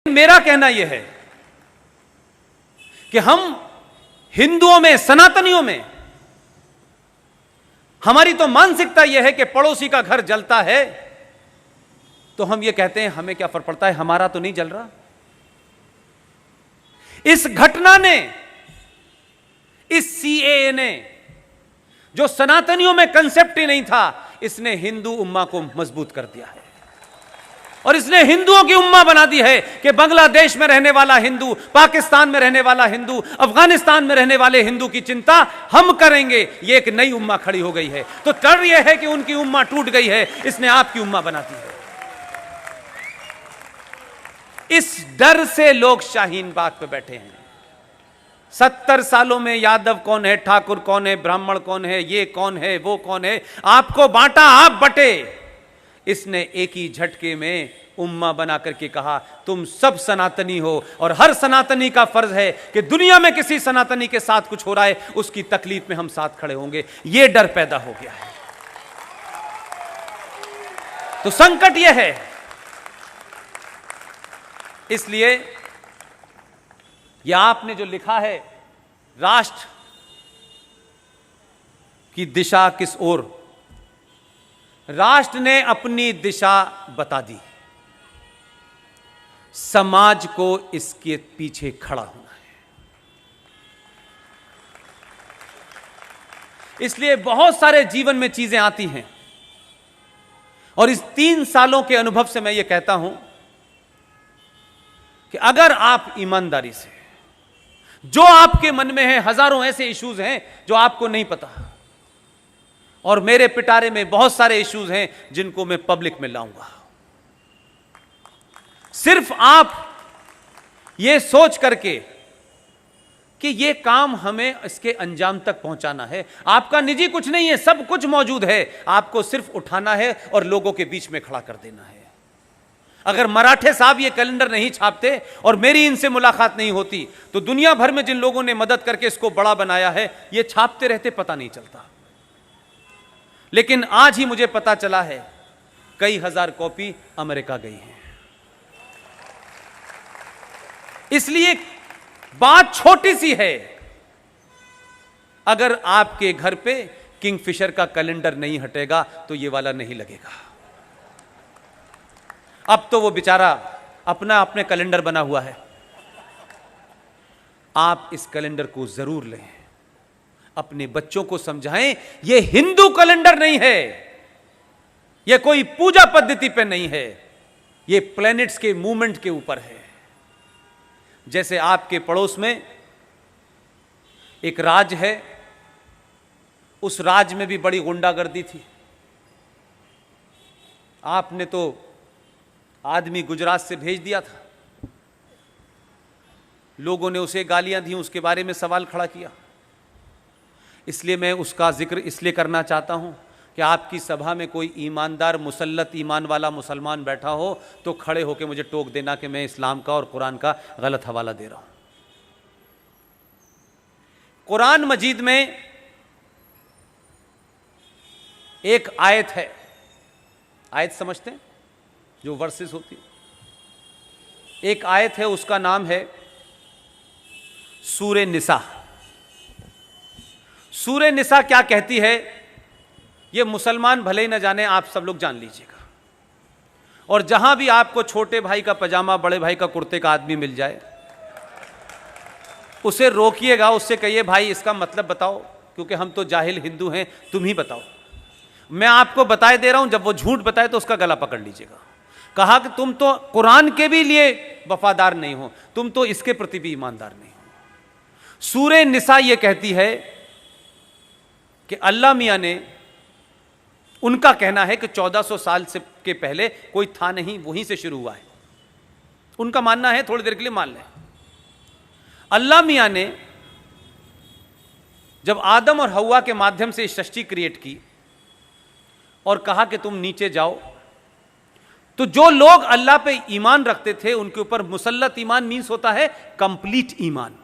मेरा कहना यह है कि हम हिंदुओं में, सनातनियों में, हमारी तो मानसिकता यह है कि पड़ोसी का घर जलता है तो हम यह कहते हैं हमें क्या फर्क पड़ता है, हमारा तो नहीं जल रहा। इस घटना ने, इस सीएए ने, जो सनातनियों में कंसेप्ट ही नहीं था, इसने हिंदू उम्मा को मजबूत कर दिया है और इसने हिंदुओं की उम्मा बना दी है कि बांग्लादेश में रहने वाला हिंदू, पाकिस्तान में रहने वाला हिंदू, अफगानिस्तान में रहने वाले हिंदू की चिंता हम करेंगे। ये एक नई उम्मा खड़ी हो गई है। तो डर यह है कि उनकी उम्मा टूट गई है, इसने आपकी उम्मा बना दी है। इस डर से लोग शाहीन बाग पे बैठे हैं। 70 सालों में यादव कौन है, ठाकुर कौन है, ब्राह्मण कौन है, ये कौन है, वो कौन है, आपको बांटा, आप बटे। इसने एक ही झटके में उम्मा बना करके कहा तुम सब सनातनी हो और हर सनातनी का फर्ज है कि दुनिया में किसी सनातनी के साथ कुछ हो रहा है उसकी तकलीफ में हम साथ खड़े होंगे। यह डर पैदा हो गया है। तो संकट यह है, इसलिए यह आपने जो लिखा है राष्ट्र की दिशा किस ओर, राष्ट्र ने अपनी दिशा बता दी, समाज को इसके पीछे खड़ा होना है। इसलिए बहुत सारे जीवन में चीजें आती हैं और इस 3 सालों के अनुभव से मैं यह कहता हूं कि अगर आप ईमानदारी से, जो आपके मन में है, हजारों ऐसे इश्यूज हैं जो आपको नहीं पता, और मेरे पिटारे में बहुत सारे इश्यूज हैं जिनको मैं पब्लिक में लाऊंगा। सिर्फ आप ये सोच करके कि ये काम हमें इसके अंजाम तक पहुंचाना है। आपका निजी कुछ नहीं है, सब कुछ मौजूद है, आपको सिर्फ उठाना है और लोगों के बीच में खड़ा कर देना है। अगर मराठे साहब ये कैलेंडर नहीं छापते और मेरी इनसे मुलाकात नहीं होती तो दुनिया भर में जिन लोगों ने मदद करके इसको बड़ा बनाया है ये छापते रहते, पता नहीं चलता। लेकिन आज ही मुझे पता चला है कई हजार कॉपी अमेरिका गई हैं। इसलिए बात छोटी सी है, अगर आपके घर पे किंगफिशर का कैलेंडर नहीं हटेगा तो ये वाला नहीं लगेगा। अब तो वो बेचारा अपना अपने कैलेंडर बना हुआ है। आप इस कैलेंडर को जरूर लें, अपने बच्चों को समझाएं ये हिंदू कैलेंडर नहीं है, ये कोई पूजा पद्धति पे नहीं है, ये प्लैनेट्स के मूवमेंट के ऊपर है। जैसे आपके पड़ोस में एक राज्य है, उस राज्य में भी बड़ी गुंडागर्दी थी। आपने तो आदमी गुजरात से भेज दिया था, लोगों ने उसे गालियां दी, उसके बारे में सवाल खड़ा किया। इसलिए मैं उसका जिक्र इसलिए करना चाहता हूं कि आपकी सभा में कोई ईमानदार, मुसल्लत ईमान वाला मुसलमान बैठा हो तो खड़े होकर मुझे टोक देना कि मैं इस्लाम का और कुरान का गलत हवाला दे रहा हूं। कुरान मजीद में एक आयत है, आयत समझते हैं जो वर्सेस होती है, एक आयत है, उसका नाम है सूरे निसा। सूरे निसा क्या कहती है ये मुसलमान भले ही न जाने, आप सब लोग जान लीजिएगा। और जहां भी आपको छोटे भाई का पजामा, बड़े भाई का कुर्ते का आदमी मिल जाए, उसे रोकिएगा, उससे कहिए भाई इसका मतलब बताओ, क्योंकि हम तो जाहिल हिंदू हैं, तुम ही बताओ। मैं आपको बताए दे रहा हूं, जब वो झूठ बताए तो उसका गला पकड़ लीजिएगा। कहा कि तुम तो कुरान के भी लिए वफादार नहीं हो, तुम तो इसके प्रति भी ईमानदार नहीं हो। सूरे निसा ये कहती है कि अल्लाह मियां ने, उनका कहना है कि 1400 साल से के पहले कोई था नहीं, वहीं से शुरू हुआ है। उनका मानना है, थोड़ी देर के लिए मान लें, अल्लाह मियां ने जब आदम और हव्वा के माध्यम से सृष्टि क्रिएट की और कहा कि तुम नीचे जाओ, तो जो लोग अल्लाह पे ईमान रखते थे उनके ऊपर मुसल्लत ईमान मीन्स होता है कंप्लीट ईमान,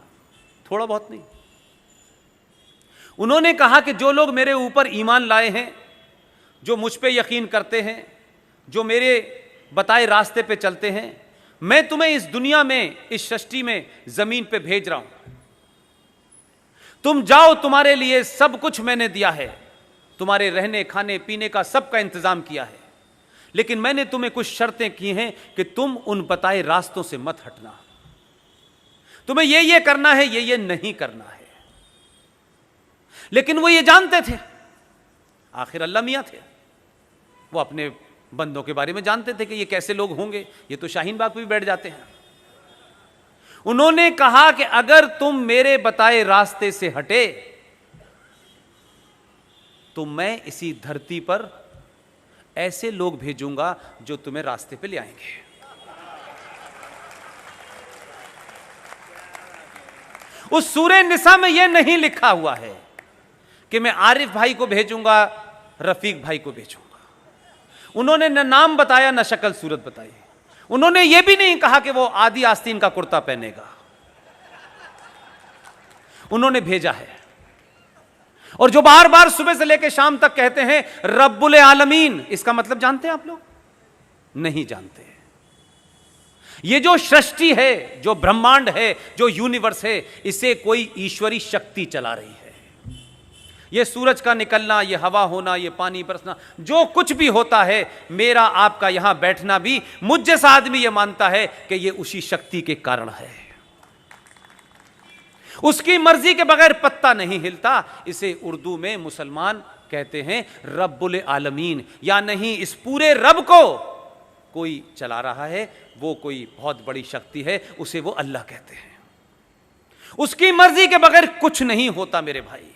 थोड़ा बहुत नहीं। उन्होंने कहा कि जो लोग मेरे ऊपर ईमान लाए हैं, जो मुझ पे यकीन करते हैं, जो मेरे बताए रास्ते पे चलते हैं, मैं तुम्हें इस दुनिया में, इस सृष्टि में, जमीन पे भेज रहा हूं, तुम जाओ, तुम्हारे लिए सब कुछ मैंने दिया है, तुम्हारे रहने खाने पीने का सबका इंतजाम किया है, लेकिन मैंने तुम्हें कुछ शर्तें की हैं कि तुम उन बताए रास्तों से मत हटना, तुम्हें ये करना है, ये नहीं करना है। लेकिन वो ये जानते थे, आखिर अल्लाह मियां थे, वो अपने बंदों के बारे में जानते थे कि ये कैसे लोग होंगे, ये तो शाहीन बाग पे भी बैठ जाते हैं। उन्होंने कहा कि अगर तुम मेरे बताए रास्ते से हटे तो मैं इसी धरती पर ऐसे लोग भेजूंगा जो तुम्हें रास्ते पे ले आएंगे। उस सूरे निसा में यह नहीं लिखा हुआ है कि मैं आरिफ भाई को भेजूंगा, रफीक भाई को भेजूंगा। उन्होंने न नाम बताया, न शक्ल सूरत बताई। उन्होंने यह भी नहीं कहा कि वो आदि आस्तीन का कुर्ता पहनेगा। उन्होंने भेजा है। और जो बार बार सुबह से लेकर शाम तक कहते हैं रब्बुल आलमीन, इसका मतलब जानते हैं आप लोग? नहीं जानते। ये जो सृष्टि है, जो ब्रह्मांड है, जो यूनिवर्स है, इसे कोई ईश्वरी शक्ति चला रही है। ये सूरज का निकलना, ये हवा होना, ये पानी बरसना, जो कुछ भी होता है, मेरा आपका यहां बैठना भी, मुझ जैसा आदमी ये मानता है कि ये उसी शक्ति के कारण है। उसकी मर्जी के बगैर पत्ता नहीं हिलता। इसे उर्दू में मुसलमान कहते हैं रब्बुल आलमीन, या नहीं, इस पूरे रब को कोई चला रहा है, वो कोई बहुत बड़ी शक्ति है, उसे वो अल्लाह कहते हैं। उसकी मर्जी के बगैर कुछ नहीं होता मेरे भाई।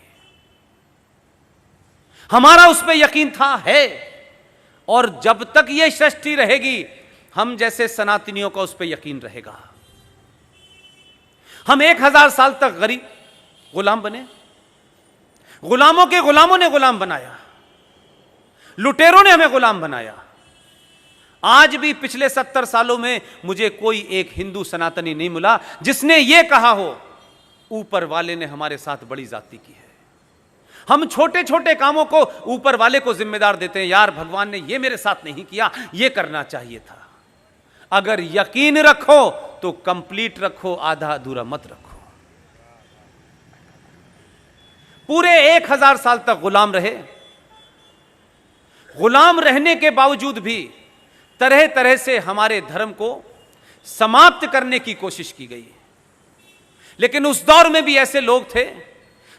हमारा उस पर यकीन था, है, और जब तक यह सृष्टि रहेगी हम जैसे सनातनियों का उस पर यकीन रहेगा। हम 1000 साल तक गरीब गुलाम बने, गुलामों के गुलामों ने गुलाम बनाया, लुटेरों ने हमें गुलाम बनाया। आज भी पिछले 70 सालों में मुझे कोई एक हिंदू सनातनी नहीं मिला जिसने यह कहा हो ऊपर वाले ने हमारे साथ बड़ी जाती की है। हम छोटे छोटे कामों को ऊपर वाले को जिम्मेदार देते हैं, यार भगवान ने यह मेरे साथ नहीं किया, यह करना चाहिए था। अगर यकीन रखो तो कंप्लीट रखो, आधा अधूरा मत रखो। पूरे 1000 साल तक गुलाम रहे। गुलाम रहने के बावजूद भी तरह तरह से हमारे धर्म को समाप्त करने की कोशिश की गई। लेकिन उस दौर में भी ऐसे लोग थे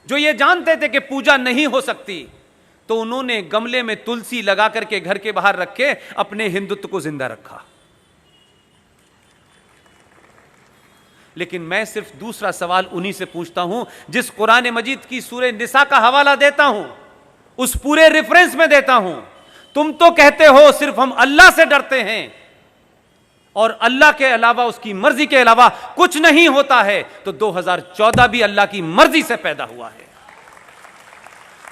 जो ये जानते थे कि पूजा नहीं हो सकती, तो उन्होंने गमले में तुलसी लगा करके घर के बाहर रख के अपने हिंदुत्व को जिंदा रखा। लेकिन मैं सिर्फ दूसरा सवाल उन्हीं से पूछता हूं जिस कुरान मजीद की सूरह निसा का हवाला देता हूं, उस पूरे रेफरेंस में देता हूं। तुम तो कहते हो सिर्फ हम अल्लाह से डरते हैं और अल्लाह के अलावा, उसकी मर्जी के अलावा कुछ नहीं होता है, तो 2014 भी अल्लाह की मर्जी से पैदा हुआ है,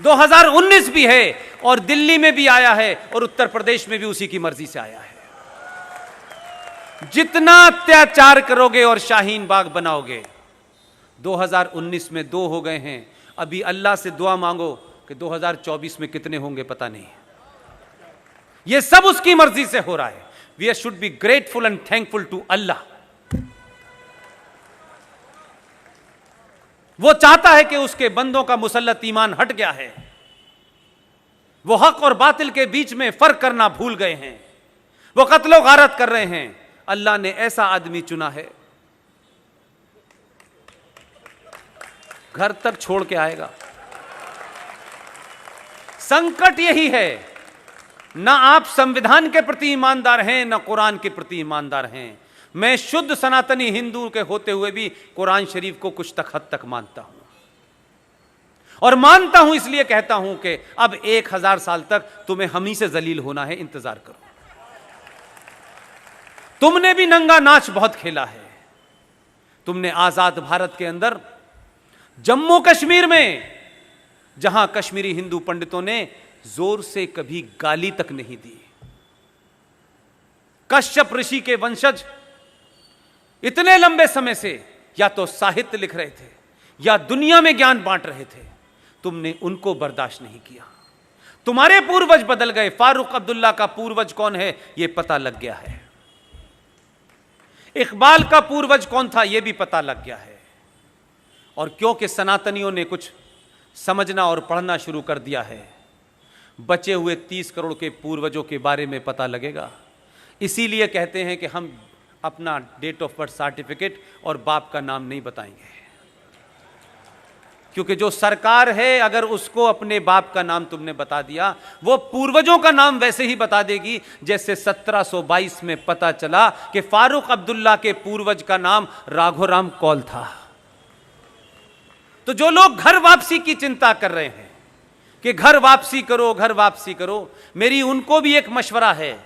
2019 भी है, और दिल्ली में भी आया है, और उत्तर प्रदेश में भी उसी की मर्जी से आया है। जितना अत्याचार करोगे और शाहीन बाग बनाओगे, 2019 में 2 हो गए हैं, अभी अल्लाह से दुआ मांगो कि 2024 में कितने होंगे पता नहीं। यह सब उसकी मर्जी से हो रहा है। We should be grateful and thankful to Allah. वो चाहता है कि उसके बंदों का मुसल्लत ईमान हट गया है, वो हक और बातिल के बीच में फर्क करना भूल गए हैं, वो कत्लो गारत कर रहे हैं। अल्लाह ने ऐसा आदमी चुना है, घर तक छोड़ के आएगा। संकट यही है, ना आप संविधान के प्रति ईमानदार हैं, ना कुरान के प्रति ईमानदार हैं। मैं शुद्ध सनातनी हिंदू के होते हुए भी कुरान शरीफ को कुछ तक हद तक मानता हूं, और मानता हूं इसलिए कहता हूं कि अब 1000 साल तक तुम्हें हम ही से जलील होना है, इंतजार करो। तुमने भी नंगा नाच बहुत खेला है। तुमने आजाद भारत के अंदर जम्मू कश्मीर में, जहां कश्मीरी हिंदू पंडितों ने जोर से कभी गाली तक नहीं दी, कश्यप ऋषि के वंशज इतने लंबे समय से या तो साहित्य लिख रहे थे या दुनिया में ज्ञान बांट रहे थे, तुमने उनको बर्दाश्त नहीं किया। तुम्हारे पूर्वज बदल गए। फारूक अब्दुल्ला का पूर्वज कौन है यह पता लग गया है। इकबाल का पूर्वज कौन था यह भी पता लग गया है। और क्योंकि सनातनियों ने कुछ समझना और पढ़ना शुरू कर दिया है, बचे हुए 30 करोड़ के पूर्वजों के बारे में पता लगेगा। इसीलिए कहते हैं कि हम अपना डेट ऑफ बर्थ सर्टिफिकेट और बाप का नाम नहीं बताएंगे, क्योंकि जो सरकार है अगर उसको अपने बाप का नाम तुमने बता दिया, वो पूर्वजों का नाम वैसे ही बता देगी जैसे 1722 में पता चला कि फारूक अब्दुल्ला के पूर्वज का नाम राघोराम कौल था। तो जो लोग घर वापसी की चिंता कर रहे हैं कि घर वापसी करो, घर वापसी करो, मेरी उनको भी एक मशवरा है।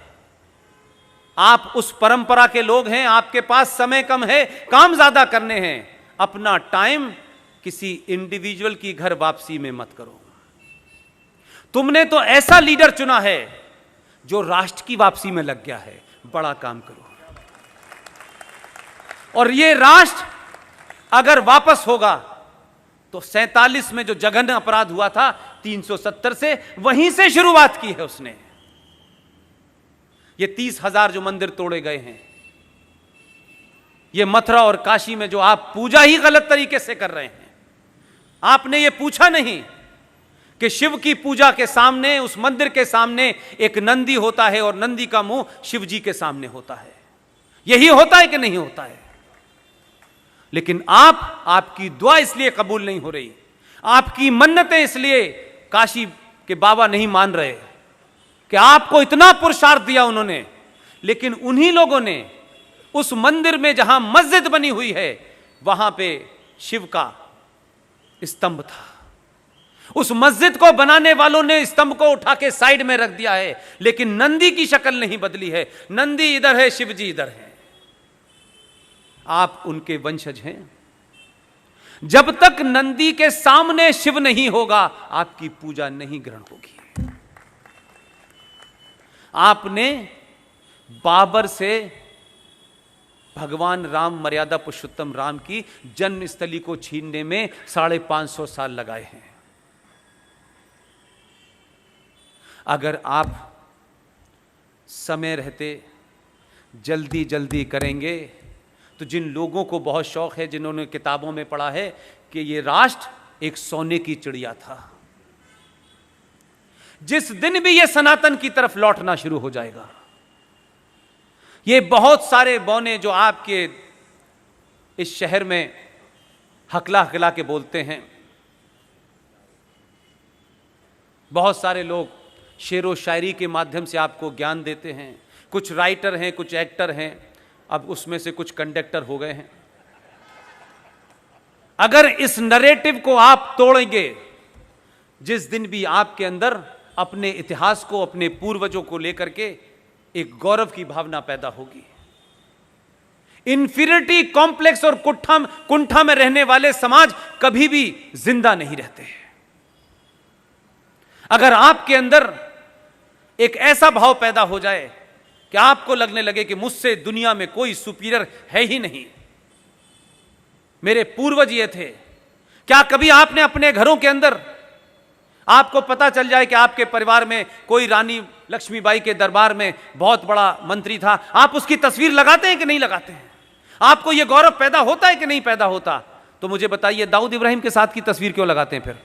आप उस परंपरा के लोग हैं, आपके पास समय कम है, काम ज्यादा करने हैं, अपना टाइम किसी इंडिविजुअल की घर वापसी में मत करो। तुमने तो ऐसा लीडर चुना है जो राष्ट्र की वापसी में लग गया है, बड़ा काम करो। और ये राष्ट्र अगर वापस होगा तो 47 में जो जघन्य अपराध हुआ था 370 से, वहीं से शुरुआत की है उसने। ये 30,000 जो मंदिर तोड़े गए हैं, ये मथुरा और काशी में जो आप पूजा ही गलत तरीके से कर रहे हैं, आपने ये पूछा नहीं कि शिव की पूजा के सामने, उस मंदिर के सामने एक नंदी होता है और नंदी का मुंह शिव जी के सामने होता है। यही होता है कि नहीं होता है? लेकिन आपकी दुआ इसलिए कबूल नहीं हो रही, आपकी मन्नतें इसलिए काशी के बाबा नहीं मान रहे कि आपको इतना पुरुषार्थ दिया उन्होंने, लेकिन उन्हीं लोगों ने उस मंदिर में जहां मस्जिद बनी हुई है वहां पे शिव का स्तंभ था। उस मस्जिद को बनाने वालों ने स्तंभ को उठा के साइड में रख दिया है, लेकिन नंदी की शक्ल नहीं बदली है। नंदी इधर है, शिव जी इधर है। आप उनके वंशज हैं। जब तक नंदी के सामने शिव नहीं होगा, आपकी पूजा नहीं ग्रहण होगी। आपने बाबर से भगवान राम, मर्यादा पुरुषोत्तम राम की जन्मस्थली को छीनने में 550 साल लगाए हैं। अगर आप समय रहते जल्दी जल्दी करेंगे तो जिन लोगों को बहुत शौक है, जिन्होंने किताबों में पढ़ा है कि ये राष्ट्र एक सोने की चिड़िया था, जिस दिन भी ये सनातन की तरफ लौटना शुरू हो जाएगा, ये बहुत सारे बौने जो आपके इस शहर में हकला हकला के बोलते हैं, बहुत सारे लोग शेरो शायरी के माध्यम से आपको ज्ञान देते हैं, कुछ राइटर हैं, कुछ एक्टर हैं, अब उसमें से कुछ कंडक्टर हो गए हैं। अगर इस नरेटिव को आप तोड़ेंगे, जिस दिन भी आपके अंदर अपने इतिहास को, अपने पूर्वजों को लेकर के एक गौरव की भावना पैदा होगी। इंफीरियरिटी कॉम्प्लेक्स और कुंठा में रहने वाले समाज कभी भी जिंदा नहीं रहते। अगर आपके अंदर एक ऐसा भाव पैदा हो जाए कि आपको लगने लगे कि मुझसे दुनिया में कोई सुपीरियर है ही नहीं, मेरे पूर्वज ये थे। क्या कभी आपने अपने घरों के अंदर, आपको पता चल जाए कि आपके परिवार में कोई रानी लक्ष्मीबाई के दरबार में बहुत बड़ा मंत्री था, आप उसकी तस्वीर लगाते हैं कि नहीं लगाते हैं? आपको यह गौरव पैदा होता है कि नहीं पैदा होता? तो मुझे बताइए, दाऊद इब्राहिम के साथ की तस्वीर क्यों लगाते हैं? फिर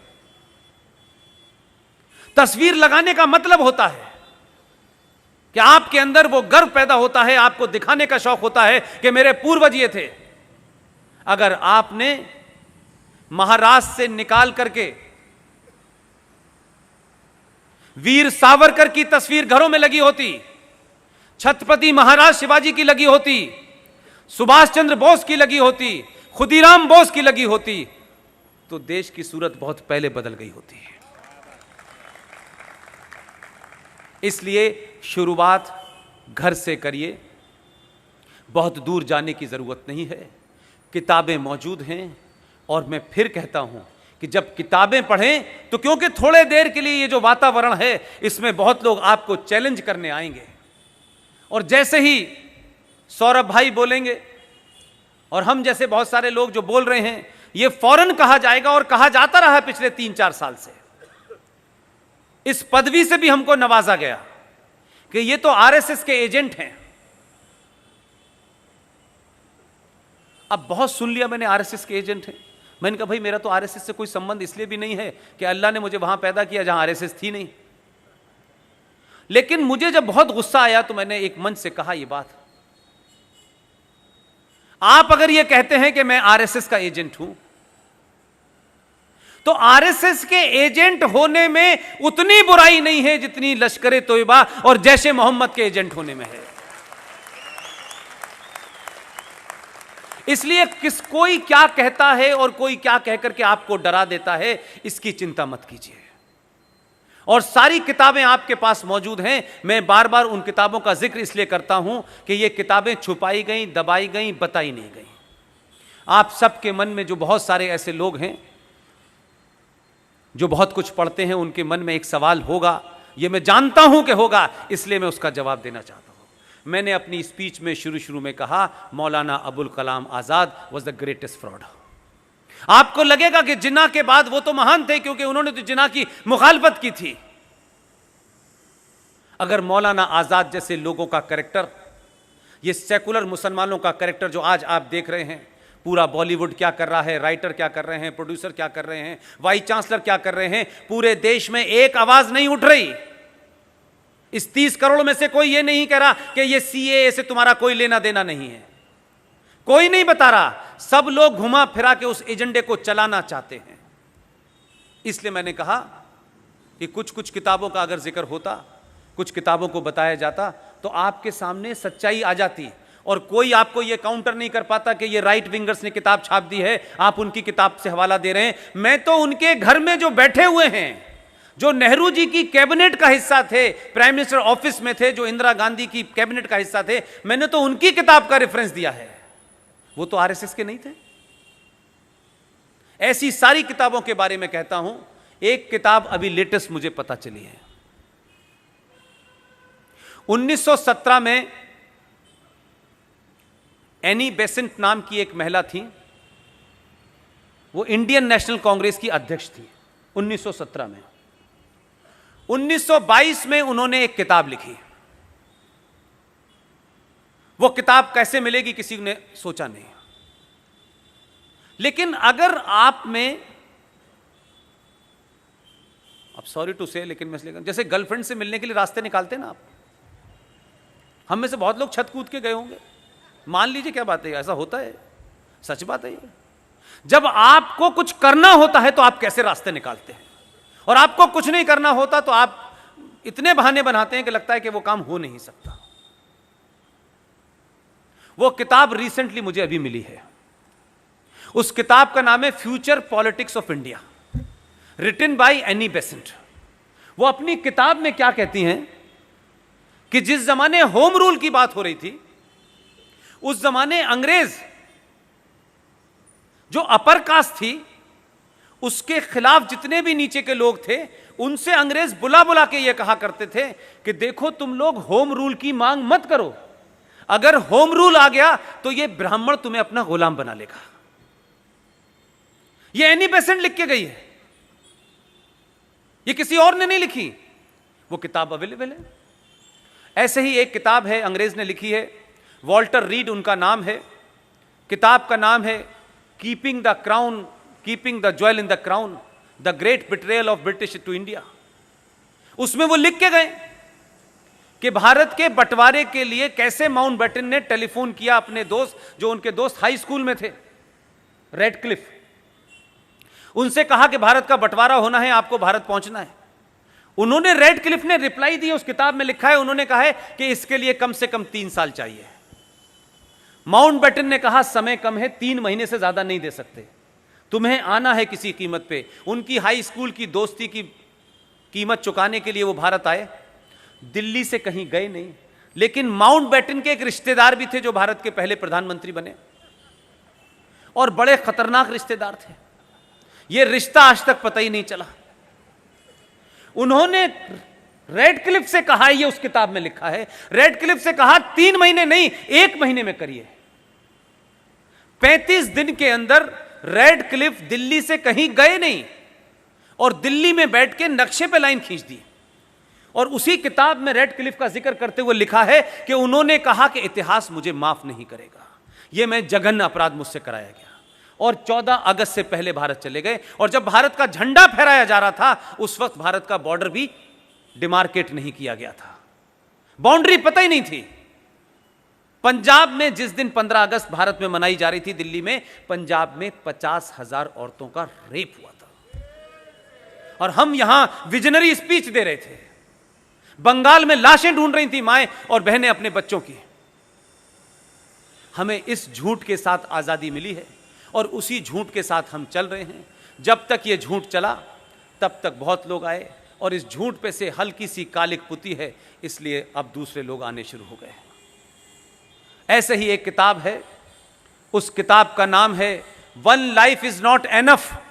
तस्वीर लगाने का मतलब होता है कि आपके अंदर वो गर्व पैदा होता है, आपको दिखाने का शौक होता है कि मेरे पूर्वज ये थे। अगर आपने महाराष्ट्र से निकाल करके वीर सावरकर की तस्वीर घरों में लगी होती, छत्रपति महाराज शिवाजी की लगी होती, सुभाष चंद्र बोस की लगी होती, खुदीराम बोस की लगी होती, तो देश की सूरत बहुत पहले बदल गई होती। इसलिए शुरुआत घर से करिए, बहुत दूर जाने की जरूरत नहीं है, किताबें मौजूद हैं। और मैं फिर कहता हूं कि जब किताबें पढ़ें तो क्योंकि थोड़े देर के लिए ये जो वातावरण है इसमें बहुत लोग आपको चैलेंज करने आएंगे, और जैसे ही सौरभ भाई बोलेंगे और हम जैसे बहुत सारे लोग जो बोल रहे हैं, ये फौरन कहा जाएगा, और कहा जाता रहा पिछले 3-4 साल से। इस पदवी से भी हमको नवाजा गया कि ये तो आरएसएस के एजेंट हैं। अब बहुत सुन लिया मैंने आरएसएस के एजेंट हैं। मैंने कहा भाई मेरा तो आरएसएस से कोई संबंध इसलिए भी नहीं है कि अल्लाह ने मुझे वहां पैदा किया जहां आरएसएस थी नहीं। लेकिन मुझे जब बहुत गुस्सा आया तो मैंने एक मंच से कहा, ये बात आप अगर ये कहते हैं कि मैं आरएसएस का एजेंट हूं, तो आरएसएस के एजेंट होने में उतनी बुराई नहीं है जितनी लश्कर तोयबा और जैश मोहम्मद के एजेंट होने में है। इसलिए कोई क्या कहता है और कोई क्या कहकर के आपको डरा देता है, इसकी चिंता मत कीजिए। और सारी किताबें आपके पास मौजूद हैं। मैं बार बार उन किताबों का जिक्र इसलिए करता हूं कि ये किताबें छुपाई गई, दबाई गई, बताई नहीं गई। आप सबके मन में जो बहुत सारे ऐसे लोग हैं जो बहुत कुछ पढ़ते हैं, उनके मन में एक सवाल होगा, ये मैं जानता हूं कि होगा, इसलिए मैं उसका जवाब देना चाहता हूं। मैंने अपनी स्पीच में शुरू में कहा, Maulana Abul Kalam Azad was the greatest fraud. आपको लगेगा कि जिन्ना के बाद वो तो महान थे क्योंकि उन्होंने तो जिन्ना की मुखालफत की थी। अगर मौलाना आजाद जैसे लोगों का कैरेक्टर, ये सेकुलर मुसलमानों का कैरेक्टर जो आज आप देख रहे हैं, पूरा बॉलीवुड क्या कर रहा है, राइटर क्या कर रहे हैं, प्रोड्यूसर क्या कर रहे हैं, वाइस चांसलर क्या कर रहे हैं, पूरे देश में एक आवाज नहीं उठ रही। इस 30 करोड़ में से कोई ये नहीं कह रहा कि ये सीएए से तुम्हारा कोई लेना देना नहीं है, कोई नहीं बता रहा। सब लोग घुमा फिरा के उस एजेंडे को चलाना चाहते हैं। इसलिए मैंने कहा कि कुछ कुछ किताबों का अगर जिक्र होता, कुछ किताबों को बताया जाता, तो आपके सामने सच्चाई आ जाती और कोई आपको यह काउंटर नहीं कर पाता कि ये राइट विंगर्स ने किताब छाप दी है, आप उनकी किताब से हवाला दे रहे हैं। मैं तो उनके घर में जो बैठे हुए हैं, जो नेहरू जी की कैबिनेट का हिस्सा थे, प्राइम मिनिस्टर ऑफिस में थे, जो इंदिरा गांधी की कैबिनेट का हिस्सा थे, मैंने तो उनकी किताब का रेफरेंस दिया है। वो तो आरएसएस के नहीं थे। ऐसी सारी किताबों के बारे में कहता हूं। एक किताब अभी लेटेस्ट मुझे पता चली है। 1917 में एनी बेसेंट नाम की एक महिला थी, वो इंडियन नेशनल कांग्रेस की अध्यक्ष थी 1917 में। 1922 में उन्होंने एक किताब लिखी। वो किताब कैसे मिलेगी किसी ने सोचा नहीं। लेकिन अगर आप में, अब सॉरी टू से, लेकिन मैं इसलिए, जैसे गर्लफ्रेंड से मिलने के लिए रास्ते निकालते ना आप, हम में से बहुत लोग छत कूद के गए होंगे। मान लीजिए, क्या बात है, ऐसा होता है, सच बात है ये। जब आपको कुछ करना होता है तो आप कैसे रास्ते निकालते हैं, और आपको कुछ नहीं करना होता तो आप इतने बहाने बनाते हैं कि लगता है कि वो काम हो नहीं सकता। वो किताब रिसेंटली मुझे अभी मिली है। उस किताब का नाम है future politics of India, written by Annie Besant. वो अपनी किताब में क्या कहती हैं कि जिस जमाने होम रूल की बात हो रही थी, उस जमाने अंग्रेज जो अपर कास्ट थी, उसके खिलाफ जितने भी नीचे के लोग थे, उनसे अंग्रेज बुला बुला के ये कहा करते थे कि देखो तुम लोग होम रूल की मांग मत करो, अगर होम रूल आ गया तो ये ब्राह्मण तुम्हें अपना गुलाम बना लेगा। ये एनी बेसेंट लिख के गई है, ये किसी और ने नहीं लिखी। वो किताब अवेलेबल है। ऐसे ही एक किताब है, अंग्रेज ने लिखी है, वॉल्टर रीड उनका नाम है। किताब का नाम है keeping the crown, keeping the jewel in the crown, the great betrayal of British to India. उसमें वो लिख के गए कि भारत के बंटवारे के लिए कैसे माउंटबेटन ने टेलीफोन किया अपने दोस्त, जो उनके दोस्त हाई स्कूल में थे, रेडक्लिफ, उनसे कहा कि भारत का बंटवारा होना है, आपको भारत पहुंचना है। उन्होंने, रेडक्लिफ ने रिप्लाई दी, उस किताब में लिखा है, उन्होंने कहा है कि इसके लिए कम से कम 3 साल चाहिए। माउंटबेटन ने कहा समय कम है, 3 महीने से ज्यादा नहीं दे सकते, तुम्हें आना है किसी कीमत पे। उनकी हाई स्कूल की दोस्ती की कीमत चुकाने के लिए वो भारत आए, दिल्ली से कहीं गए नहीं। लेकिन माउंटबेटन के एक रिश्तेदार भी थे जो भारत के पहले प्रधानमंत्री बने, और बड़े खतरनाक रिश्तेदार थे। ये रिश्ता आज तक पता ही नहीं चला। उन्होंने रेडक्लिफ से कहा, ये उस किताब में लिखा है, रेडक्लिफ से कहा 3 महीने नहीं, 1 महीने में करिए। 35 दिन के अंदर रेडक्लिफ दिल्ली से कहीं गए नहीं और दिल्ली में बैठ के नक्शे पे लाइन खींच दी। और उसी किताब में रेडक्लिफ का जिक्र करते हुए लिखा है कि उन्होंने कहा कि इतिहास मुझे माफ नहीं करेगा, ये मैं जघन्य अपराध मुझसे कराया गया। और 14 अगस्त से पहले भारत चले गए, और जब भारत का झंडा फहराया जा रहा था उस वक्त भारत का बॉर्डर भी डिमार्केट नहीं किया गया था, बाउंड्री पता ही नहीं थी। पंजाब में जिस दिन 15 अगस्त भारत में मनाई जा रही थी, दिल्ली में, पंजाब में 50,000 औरतों का रेप हुआ था, और हम यहां विजनरी स्पीच दे रहे थे। बंगाल में लाशें ढूंढ रही थी माएं और बहनें अपने बच्चों की। हमें इस झूठ के साथ आजादी मिली है और उसी झूठ के साथ हम चल रहे हैं। जब तक ये झूठ चला तब तक बहुत लोग आए, और इस झूठ पे से हल्की सी कालिक पुती है, इसलिए अब दूसरे लोग आने शुरू हो गए। ऐसे ही एक किताब है, उस किताब का नाम है one life is not enough.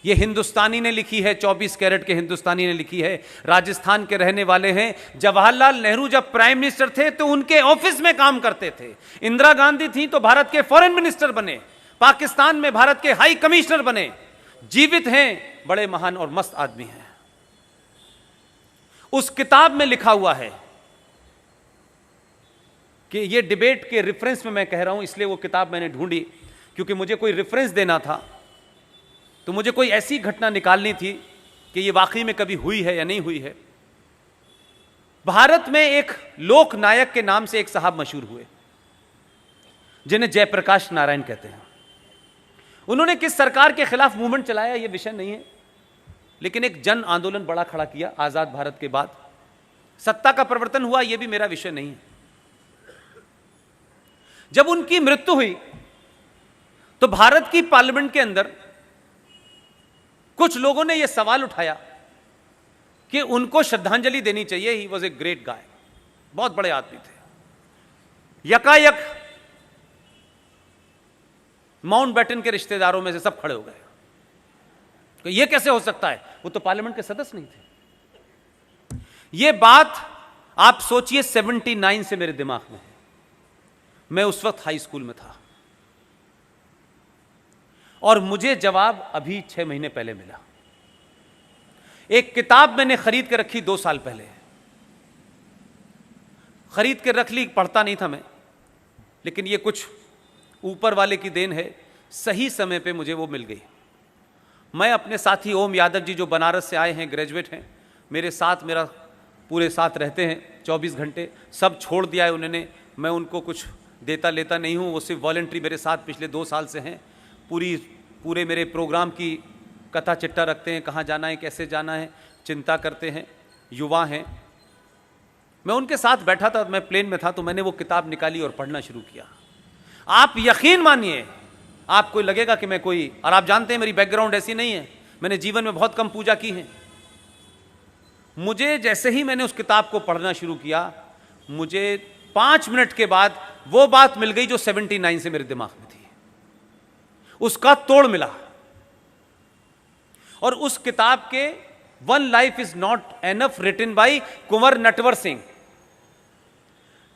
ये हिंदुस्तानी ने लिखी है, 24 कैरेट के हिंदुस्तानी ने लिखी है, राजस्थान के रहने वाले हैं। जवाहरलाल नेहरू जब प्राइम मिनिस्टर थे तो उनके ऑफिस में काम करते थे। इंदिरा गांधी थी तो भारत के फॉरेन मिनिस्टर बने, पाकिस्तान में भारत के हाई कमिश्नर बने। जीवित हैं, बड़े महान और मस्त आदमी हैं। उस किताब में लिखा हुआ है कि ये डिबेट के रेफरेंस में मैं कह रहा हूं, इसलिए वो किताब मैंने ढूंढी, क्योंकि मुझे कोई रेफरेंस देना था, तो मुझे कोई ऐसी घटना निकालनी थी कि ये वाकई में कभी हुई है या नहीं हुई है। भारत में एक लोक नायक के नाम से एक साहब मशहूर हुए, जिन्हें जयप्रकाश नारायण कहते हैं। उन्होंने किस सरकार के खिलाफ मूवमेंट चलाया ये विषय नहीं है, लेकिन एक जन आंदोलन बड़ा खड़ा किया आजाद भारत के बाद। सत्ता का परिवर्तन हुआ ये भी मेरा विषय नहीं है। जब उनकी मृत्यु हुई तो भारत की पार्लियामेंट के अंदर कुछ लोगों ने यह सवाल उठाया कि उनको श्रद्धांजलि देनी चाहिए। He was a great guy, बहुत बड़े आदमी थे। यकायक माउंटबेटन के रिश्तेदारों में से सब खड़े हो गए कि यह कैसे हो सकता है, वो तो पार्लियामेंट के सदस्य नहीं थे। यह बात आप सोचिए 79 से मेरे दिमाग में है। मैं उस वक्त हाई स्कूल में था और मुझे जवाब अभी 6 महीने पहले मिला। एक किताब मैंने खरीद के रखी 2 साल पहले, खरीद के रख ली, पढ़ता नहीं था मैं, लेकिन ये कुछ ऊपर वाले की देन है, सही समय पे मुझे वो मिल गई। मैं अपने साथी ओम यादव जी जो बनारस से आए हैं, ग्रेजुएट हैं, मेरे साथ, मेरा पूरे साथ रहते हैं 24 घंटे, सब छोड़ दिया है उन्होंने। मैं उनको कुछ देता लेता नहीं हूँ, वो सिर्फ वॉलंटरी मेरे साथ पिछले 2 साल से हैं। पूरे मेरे प्रोग्राम की कथा चिट्ठा रखते हैं, कहाँ जाना है, कैसे जाना है, चिंता करते हैं, युवा हैं। मैं उनके साथ बैठा था, मैं प्लेन में था, तो मैंने वो किताब निकाली और पढ़ना शुरू किया। आप यकीन मानिए, आपको लगेगा कि मैं कोई, और आप जानते हैं मेरी बैकग्राउंड ऐसी नहीं है, मैंने जीवन में बहुत कम पूजा की है। मुझे जैसे ही मैंने उस किताब को पढ़ना शुरू किया, मुझे 5 मिनट के बाद वो बात मिल गई जो 79 से मेरे दिमाग में थी, उसका तोड़ मिला। और उस किताब के one life is not enough, written by Kunwar Natwar Singh.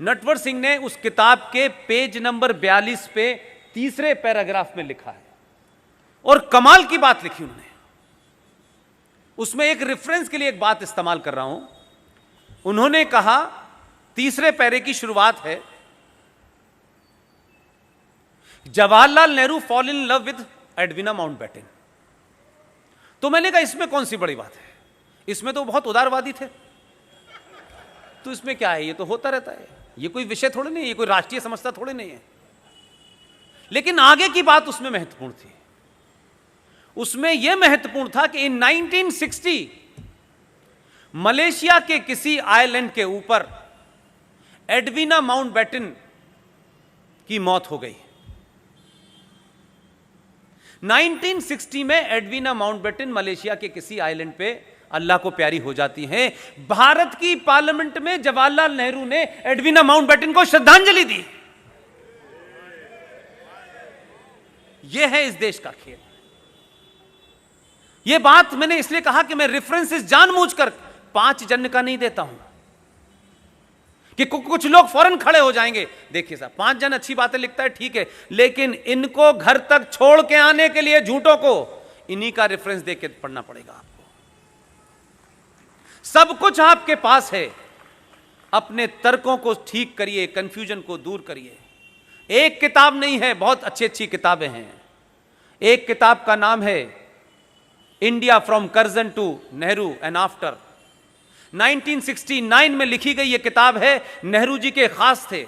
Natwar Singh ने उस किताब के पेज नंबर 42 पे 3रे पैराग्राफ में लिखा है, और कमाल की बात लिखी उन्होंने। उसमें एक रेफरेंस के लिए एक बात इस्तेमाल कर रहा हूं। उन्होंने कहा, 3रे पैरे की शुरुआत है, Jawaharlal Nehru fall in love with Edwina Mountbatten. तो मैंने कहा इसमें कौन सी बड़ी बात है, इसमें तो बहुत उदारवादी थे, तो इसमें क्या है, ये तो होता रहता है, ये कोई विषय थोड़े नहीं है, ये कोई राष्ट्रीय समस्या थोड़े नहीं है। लेकिन आगे की बात उसमें महत्वपूर्ण थी। उसमें यह महत्वपूर्ण था कि इन 1960 मलेशिया के किसी आइलैंड के ऊपर एडविना माउंटबेटन की मौत हो गई। 1960 में एडविना माउंटबेटन मलेशिया के किसी आइलैंड पे अल्लाह को प्यारी हो जाती हैं। भारत की पार्लियामेंट में जवाहरलाल नेहरू ने एडविना माउंटबेटन को श्रद्धांजलि दी। यह है इस देश का खेल। यह बात मैंने इसलिए कहा कि मैं रेफरेंसेस जानबूझकर 5 जन का नहीं देता हूं कि कुछ लोग फौरन खड़े हो जाएंगे। देखिए साहब, 5 जन अच्छी बातें लिखता है, ठीक है, लेकिन इनको घर तक छोड़ के आने के लिए झूठों को इन्हीं का रेफरेंस देके पढ़ना पड़ेगा आपको। सब कुछ आपके पास है, अपने तर्कों को ठीक करिए, कंफ्यूजन को दूर करिए। एक किताब नहीं है, बहुत अच्छी अच्छी किताबें हैं। एक किताब का नाम है India from Curzon to Nehru and after, 1969 में लिखी गई यह किताब है। नेहरू जी के खास थे,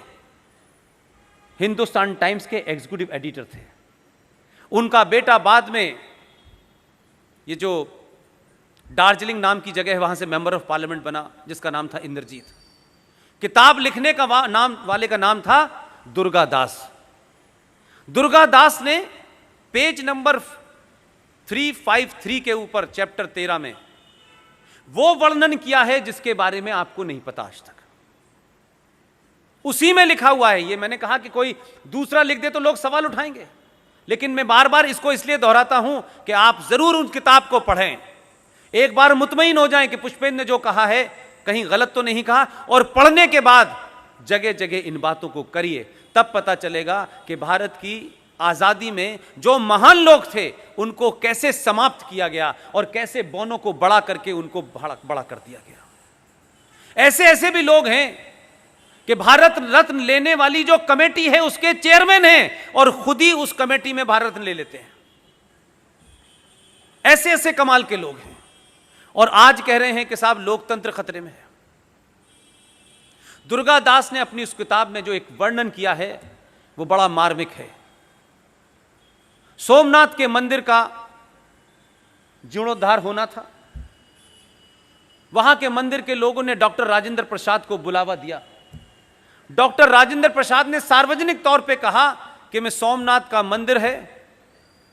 हिंदुस्तान टाइम्स के एग्जीक्यूटिव एडिटर थे। उनका बेटा बाद में ये जो दार्जिलिंग नाम की जगह है वहां से मेंबर ऑफ पार्लियामेंट बना, जिसका नाम था इंद्रजीत। किताब लिखने का नाम वाले का नाम था दुर्गा दास। दुर्गा दास ने पेज नंबर 353 के ऊपर चैप्टर 13 में वो वर्णन किया है जिसके बारे में आपको नहीं पता आज तक। उसी में लिखा हुआ है। ये मैंने कहा कि कोई दूसरा लिख दे तो लोग सवाल उठाएंगे, लेकिन मैं बार बार इसको इसलिए दोहराता हूं कि आप जरूर उस किताब को पढ़ें, एक बार मुतमईन हो जाएं कि पुष्पेंद्र ने जो कहा है कहीं गलत तो नहीं कहा, और पढ़ने के बाद जगह जगह इन बातों को करिए, तब पता चलेगा कि भारत की आजादी में जो महान लोग थे उनको कैसे समाप्त किया गया और कैसे बौनों को बड़ा करके उनको बड़ा कर दिया गया। ऐसे ऐसे भी लोग हैं कि भारत रत्न लेने वाली जो कमेटी है उसके चेयरमैन हैं और खुद ही उस कमेटी में भारत रत्न ले लेते हैं। ऐसे ऐसे कमाल के लोग हैं और आज कह रहे हैं कि साहब लोकतंत्र खतरे में है। दुर्गा दास ने अपनी उस किताब में जो एक वर्णन किया है वो बड़ा मार्मिक है। सोमनाथ के मंदिर का जीर्णोद्धार होना था। वहां के मंदिर के लोगों ने डॉक्टर राजेंद्र प्रसाद को बुलावा दिया। डॉक्टर राजेंद्र प्रसाद ने सार्वजनिक तौर पे कहा कि मैं सोमनाथ का मंदिर है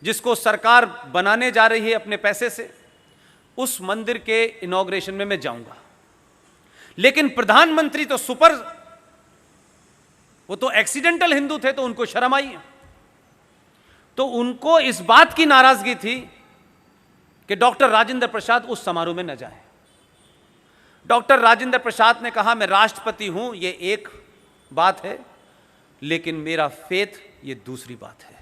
जिसको सरकार बनाने जा रही है अपने पैसे से, उस मंदिर के इनॉग्रेशन में मैं जाऊंगा। लेकिन प्रधानमंत्री तो वो तो एक्सीडेंटल हिंदू थे, तो उनको शर्म आई। तो उनको इस बात की नाराजगी थी कि डॉक्टर राजेंद्र प्रसाद उस समारोह में न जाए। डॉक्टर राजेंद्र प्रसाद ने कहा मैं राष्ट्रपति हूं, यह एक बात है, लेकिन मेरा फेथ ये दूसरी बात है।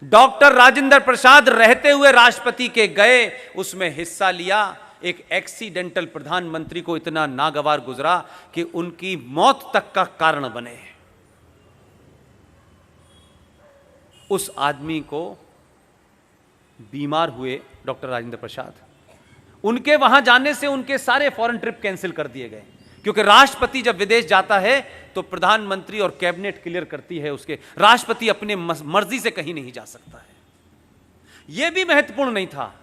डॉक्टर राजेंद्र प्रसाद रहते हुए राष्ट्रपति के गए, उसमें हिस्सा लिया। एक एक्सीडेंटल प्रधानमंत्री को इतना नागवार गुजरा कि उनकी मौत तक का कारण बने। उस आदमी को बीमार हुए डॉक्टर राजेंद्र प्रसाद, उनके वहां जाने से उनके सारे फॉरेन ट्रिप कैंसिल कर दिए गए, क्योंकि राष्ट्रपति जब विदेश जाता है तो प्रधानमंत्री और कैबिनेट क्लियर करती है उसके, राष्ट्रपति अपने मर्जी से कहीं नहीं जा सकता है। यह भी महत्वपूर्ण नहीं था।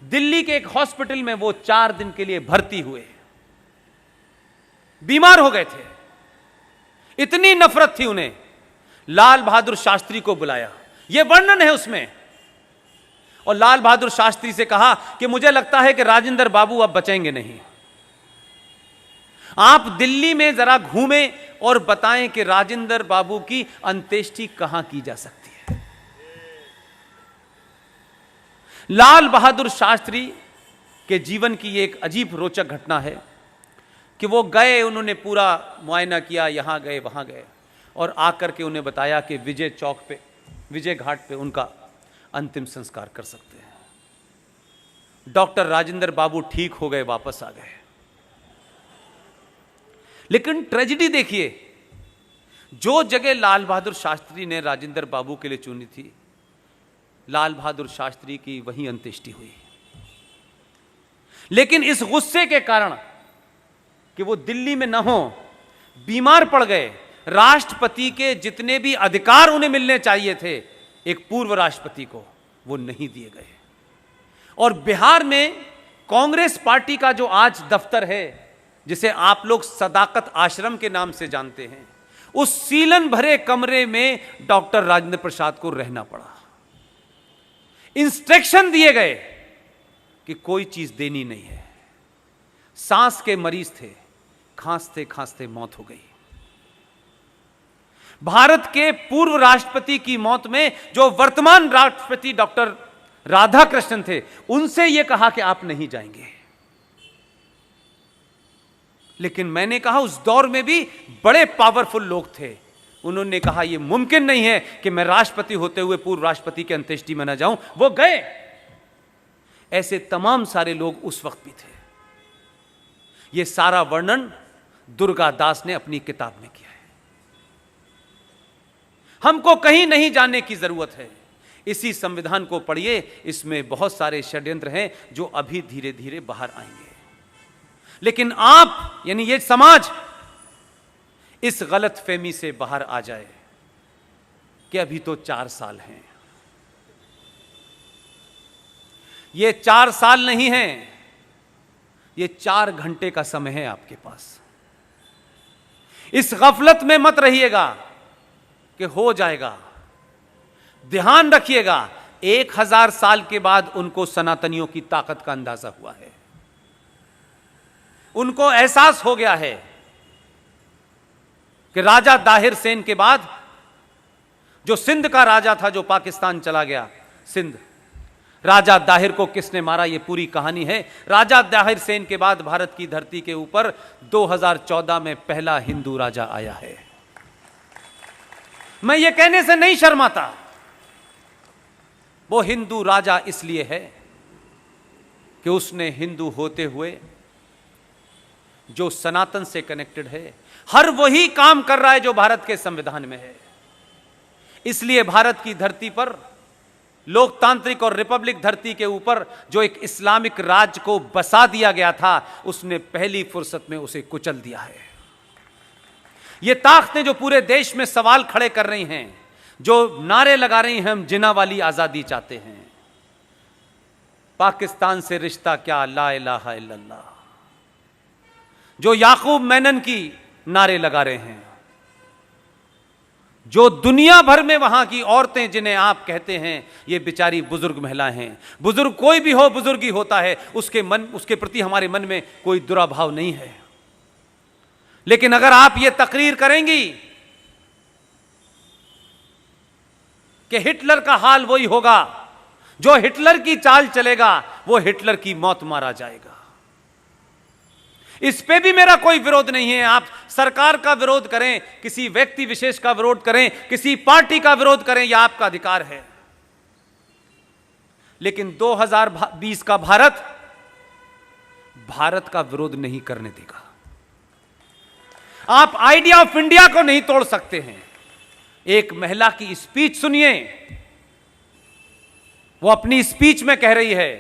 दिल्ली के एक हॉस्पिटल में वो 4 दिन के लिए भर्ती हुए, बीमार हो गए थे, इतनी नफरत थी उन्हें। लाल बहादुर शास्त्री को बुलाया, यह वर्णन है उसमें, और लाल बहादुर शास्त्री से कहा कि मुझे लगता है कि राजेंद्र बाबू अब बचेंगे नहीं, आप दिल्ली में जरा घूमें और बताएं कि राजेंद्र बाबू की अंत्येष्टि कहां की जा सकती है। लाल बहादुर शास्त्री के जीवन की एक अजीब रोचक घटना है कि वो गए, उन्होंने पूरा मुआयना किया, यहां गए वहां गए, और आकर के उन्हें बताया कि विजय चौक पे, विजय घाट पे उनका अंतिम संस्कार कर सकते हैं। डॉक्टर राजेंद्र बाबू ठीक हो गए, वापस आ गए। लेकिन ट्रेजेडी देखिए, जो जगह लाल बहादुर शास्त्री ने राजेंद्र बाबू के लिए चुनी थी, लाल बहादुर शास्त्री की वहीं अंत्येष्टि हुई। लेकिन इस गुस्से के कारण कि वो दिल्ली में न हो, बीमार पड़ गए, राष्ट्रपति के जितने भी अधिकार उन्हें मिलने चाहिए थे एक पूर्व राष्ट्रपति को, वो नहीं दिए गए। और बिहार में कांग्रेस पार्टी का जो आज दफ्तर है, जिसे आप लोग सदाकत आश्रम के नाम से जानते हैं, उस सीलन भरे कमरे में डॉक्टर राजेंद्र प्रसाद को रहना पड़ा। इंस्ट्रक्शन दिए गए कि कोई चीज देनी नहीं है। सांस के मरीज थे, खांसते खांसते मौत हो गई। भारत के पूर्व राष्ट्रपति की मौत में जो वर्तमान राष्ट्रपति डॉक्टर राधाकृष्णन थे, उनसे यह कहा कि आप नहीं जाएंगे। लेकिन मैंने कहा उस दौर में भी बड़े पावरफुल लोग थे, उन्होंने कहा यह मुमकिन नहीं है कि मैं राष्ट्रपति होते हुए पूर्व राष्ट्रपति के अंत्येष्टि में न जाऊं। वो गए। ऐसे तमाम सारे लोग उस वक्त भी थे। यह सारा वर्णन दुर्गा दास ने अपनी किताब में किया है। हमको कहीं नहीं जाने की जरूरत है। इसी संविधान को पढ़िए, इसमें बहुत सारे षड्यंत्र हैं जो अभी धीरे धीरे बाहर आएंगे। लेकिन आप यानी ये समाज इस गलतफहमी से बाहर आ जाए कि अभी तो 4 साल हैं। ये 4 साल नहीं है, ये 4 घंटे का समय है आपके पास। इस गफलत में मत रहिएगा कि हो जाएगा। ध्यान रखिएगा, 1000 साल के बाद उनको सनातनियों की ताकत का अंदाजा हुआ है। उनको एहसास हो गया है कि राजा दाहिर सेन के बाद जो सिंध का राजा था, जो पाकिस्तान चला गया, सिंध, राजा दाहिर को किसने मारा, यह पूरी कहानी है। राजा दाहिर सेन के बाद भारत की धरती के ऊपर 2014 में पहला हिंदू राजा आया है। मैं ये कहने से नहीं शर्माता। वो हिंदू राजा इसलिए है कि उसने हिंदू होते हुए जो सनातन से कनेक्टेड है, हर वही काम कर रहा है जो भारत के संविधान में है। इसलिए भारत की धरती पर, लोकतांत्रिक और रिपब्लिक धरती के ऊपर जो एक इस्लामिक राज्य को बसा दिया गया था, उसने पहली फुर्सत में उसे कुचल दिया है। ये ताकतें जो पूरे देश में सवाल खड़े कर रही हैं, जो नारे लगा रही हैं हम जिन्ना वाली आजादी चाहते हैं, पाकिस्तान से रिश्ता क्या, ला इलाहा इल्लल्लाह, जो याकूब मेनन की नारे लगा रहे हैं, जो दुनिया भर में वहां की औरतें जिन्हें आप कहते हैं ये बेचारी बुजुर्ग महिलाएं हैं। बुजुर्ग कोई भी हो, बुजुर्ग ही होता है, उसके प्रति हमारे मन में कोई दुराभाव नहीं है। लेकिन अगर आप ये तकरीर करेंगी कि हिटलर का हाल वही होगा, जो हिटलर की चाल चलेगा वो हिटलर की मौत मारा जाएगा, इस पे भी मेरा कोई विरोध नहीं है। आप सरकार का विरोध करें, किसी व्यक्ति विशेष का विरोध करें, किसी पार्टी का विरोध करें, यह आपका अधिकार है। लेकिन 2020 का भारत का विरोध नहीं करने देगा। आप आइडिया ऑफ इंडिया को नहीं तोड़ सकते हैं। एक महिला की स्पीच सुनिए, वो अपनी स्पीच में कह रही है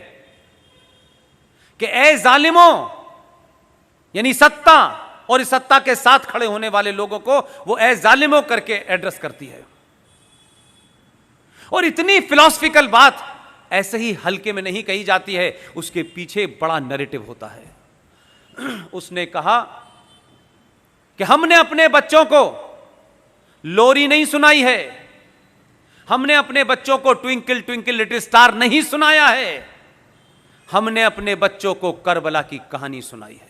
कि ए जालिमों, यानी सत्ता और इस सत्ता के साथ खड़े होने वाले लोगों को वो ए जालिमों करके एड्रेस करती है। और इतनी फिलॉसफिकल बात ऐसे ही हल्के में नहीं कही जाती है, उसके पीछे बड़ा नैरेटिव होता है। उसने कहा कि हमने अपने बच्चों को लोरी नहीं सुनाई है, हमने अपने बच्चों को ट्विंकल ट्विंकल लिटिल स्टार नहीं सुनाया है, हमने अपने बच्चों को करबला की कहानी सुनाई है।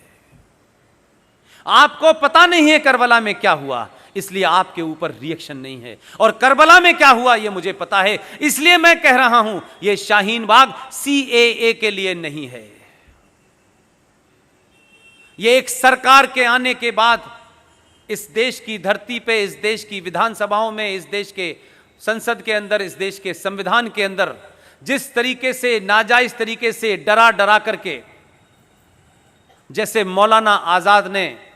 आपको पता नहीं है करबला में क्या हुआ, इसलिए आपके ऊपर रिएक्शन नहीं है, और करबला में क्या हुआ यह मुझे पता है, इसलिए मैं कह रहा हूं यह शाहीन बाग CAA के लिए नहीं है। यह एक सरकार के आने के बाद इस देश की धरती पे, इस देश की विधानसभाओं में, इस देश के संसद के अंदर, इस देश के संविधान के अंदर जिस तरीके से नाजायज तरीके से डरा डरा करके, जैसे मौलाना आजाद ने,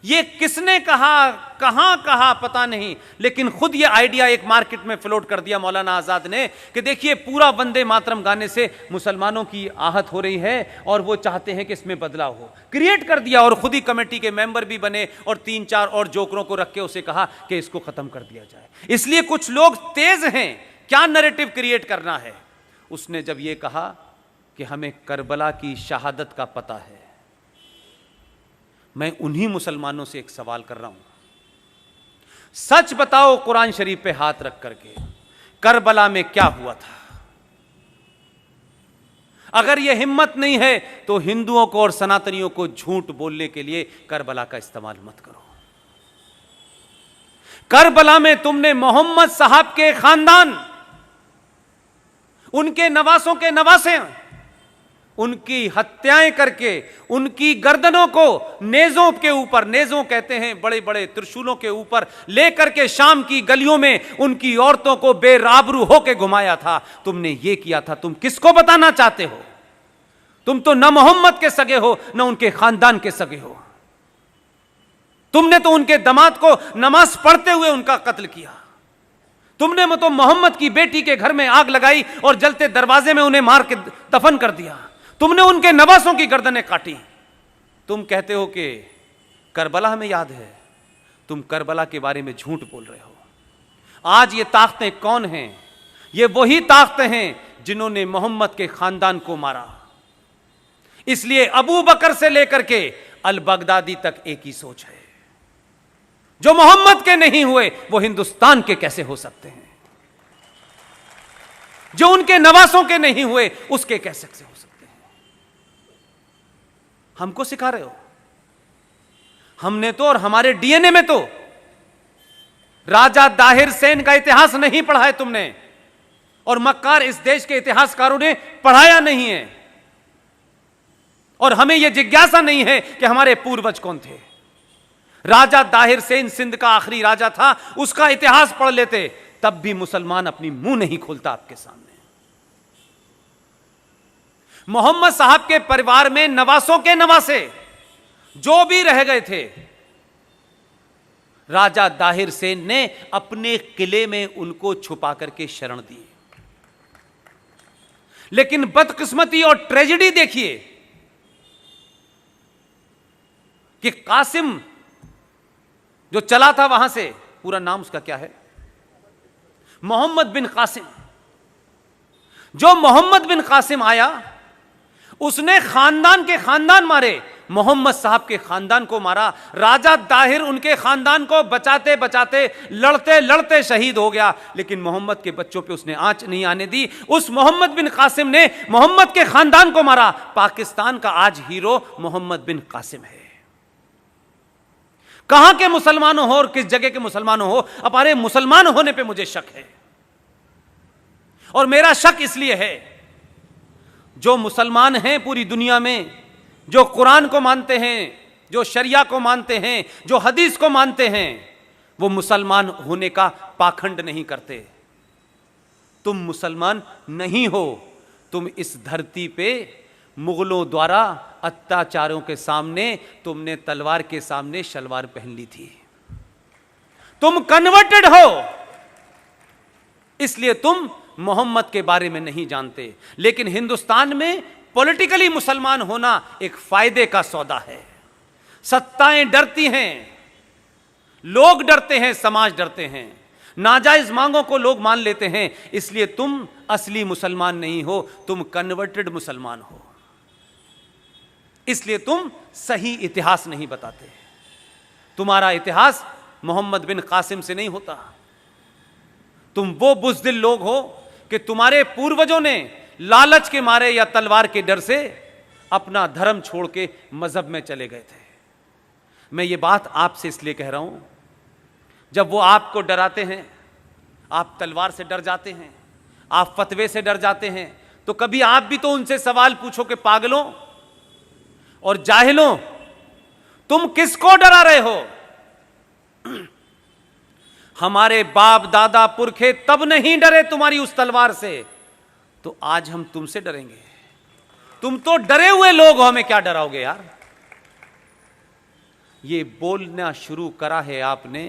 ये किसने कहा, कहां कहा पता नहीं, लेकिन खुद ये आइडिया एक मार्केट में फ्लोट कर दिया मौलाना आजाद ने कि देखिए पूरा वंदे मातरम गाने से मुसलमानों की आहत हो रही है और वो चाहते हैं कि इसमें बदलाव हो, क्रिएट कर दिया। और खुद ही कमेटी के मेंबर भी बने और 3-4 और जोकरों को रख के उसे कहा कि इसको खत्म कर दिया जाए। इसलिए कुछ लोग तेज हैं क्या नैरेटिव क्रिएट करना है। उसने जब ये कहा कि हमें करबला की शहादत का पता है, मैं उन्हीं मुसलमानों से एक सवाल कर रहा हूं, सच बताओ कुरान शरीफ पे हाथ रख करके, करबला में क्या हुआ था? अगर यह हिम्मत नहीं है तो हिंदुओं को और सनातनियों को झूठ बोलने के लिए करबला का इस्तेमाल मत करो। करबला में तुमने मोहम्मद साहब के खानदान, उनके नवासों के नवासे, उनकी हत्याएं करके उनकी गर्दनों को नेजों के ऊपर, नेजों कहते हैं बड़े बड़े त्रिशूलों के ऊपर लेकर के शाम की गलियों में उनकी औरतों को बेराबरू होकर घुमाया था। तुमने ये किया था, तुम किसको बताना चाहते हो? तुम तो न मोहम्मद के सगे हो न उनके खानदान के सगे हो। तुमने तो उनके दामाद को नमाज पढ़ते हुए उनका कत्ल किया। तुमने तो मोहम्मद की बेटी के घर में आग लगाई और जलते दरवाजे में उन्हें मार के दफन कर दिया। तुमने उनके नवासों की गर्दनें काटी। तुम कहते हो कि करबला हमें याद है। तुम करबला के बारे में झूठ बोल रहे हो। आज ये ताकतें कौन हैं? ये वही ताकतें हैं जिन्होंने मोहम्मद के खानदान को मारा। इसलिए अबू बकर से लेकर के अल बगदादी तक एक ही सोच है, जो मोहम्मद के नहीं हुए वो हिंदुस्तान के कैसे हो सकते हैं? जो उनके नवासों के नहीं हुए उसके कैसे हो सकते हैं? हमको सिखा रहे हो। हमने तो और हमारे डीएनए में तो राजा दाहिर सेन का इतिहास नहीं पढ़ा है तुमने, और मक्कार इस देश के इतिहासकारों ने पढ़ाया नहीं है, और हमें यह जिज्ञासा नहीं है कि हमारे पूर्वज कौन थे। राजा दाहिर सेन सिंध का आखिरी राजा था, उसका इतिहास पढ़ लेते, तब भी मुसलमान अपनी मुंह नहीं खोलता आपके सामने। मोहम्मद साहब के परिवार में नवासों के नवासे जो भी रह गए थे, राजा दाहिर सेन ने अपने किले में उनको छुपा करके शरण दी। लेकिन बदकिस्मती और ट्रेजेडी देखिए कि कासिम जो चला था वहां से, पूरा नाम उसका क्या है, मोहम्मद बिन कासिम। जो मोहम्मद बिन कासिम आया, उसने खानदान के खानदान मारे, मोहम्मद साहब के खानदान को मारा। राजा दाहिर उनके खानदान को बचाते बचाते लड़ते लड़ते शहीद हो गया, लेकिन मोहम्मद के बच्चों पे उसने आंच नहीं आने दी। उस मोहम्मद बिन कासिम ने मोहम्मद के खानदान को मारा। पाकिस्तान का आज हीरो मोहम्मद बिन कासिम है। कहां के मुसलमानों हो और किस जगह के मुसलमानों हो, हमारे मुसलमान होने पे मुझे शक है। और मेरा शक इसलिए है, जो मुसलमान हैं पूरी दुनिया में, जो कुरान को मानते हैं, जो शरिया को मानते हैं, जो हदीस को मानते हैं, वो मुसलमान होने का पाखंड नहीं करते। तुम मुसलमान नहीं हो, तुम इस धरती पे मुगलों द्वारा अत्याचारों के सामने तुमने तलवार के सामने शलवार पहन ली थी। तुम कन्वर्टेड हो, इसलिए तुम मोहम्मद के बारे में नहीं जानते। लेकिन हिंदुस्तान में पॉलिटिकली मुसलमान होना एक फायदे का सौदा है। सत्ताएं डरती हैं, लोग डरते हैं, समाज डरते हैं, नाजायज मांगों को लोग मान लेते हैं। इसलिए तुम असली मुसलमान नहीं हो, तुम कन्वर्टेड मुसलमान हो। इसलिए तुम सही इतिहास नहीं बताते। तुम्हारा इतिहास मोहम्मद बिन कासिम से नहीं होता। तुम वो बुज़दिल लोग हो कि तुम्हारे पूर्वजों ने लालच के मारे या तलवार के डर से अपना धर्म छोड़ के मजहब में चले गए थे। मैं ये बात आपसे इसलिए कह रहा हूं, जब वो आपको डराते हैं, आप तलवार से डर जाते हैं, आप फतवे से डर जाते हैं, तो कभी आप भी तो उनसे सवाल पूछो कि पागलों और जाहिलों, तुम किसको डरा रहे हो? हमारे बाप दादा पुरखे तब नहीं डरे तुम्हारी उस तलवार से, तो आज हम तुमसे डरेंगे? तुम तो डरे हुए लोग हो, हमें क्या डराओगे यार? ये बोलना शुरू करा है आपने,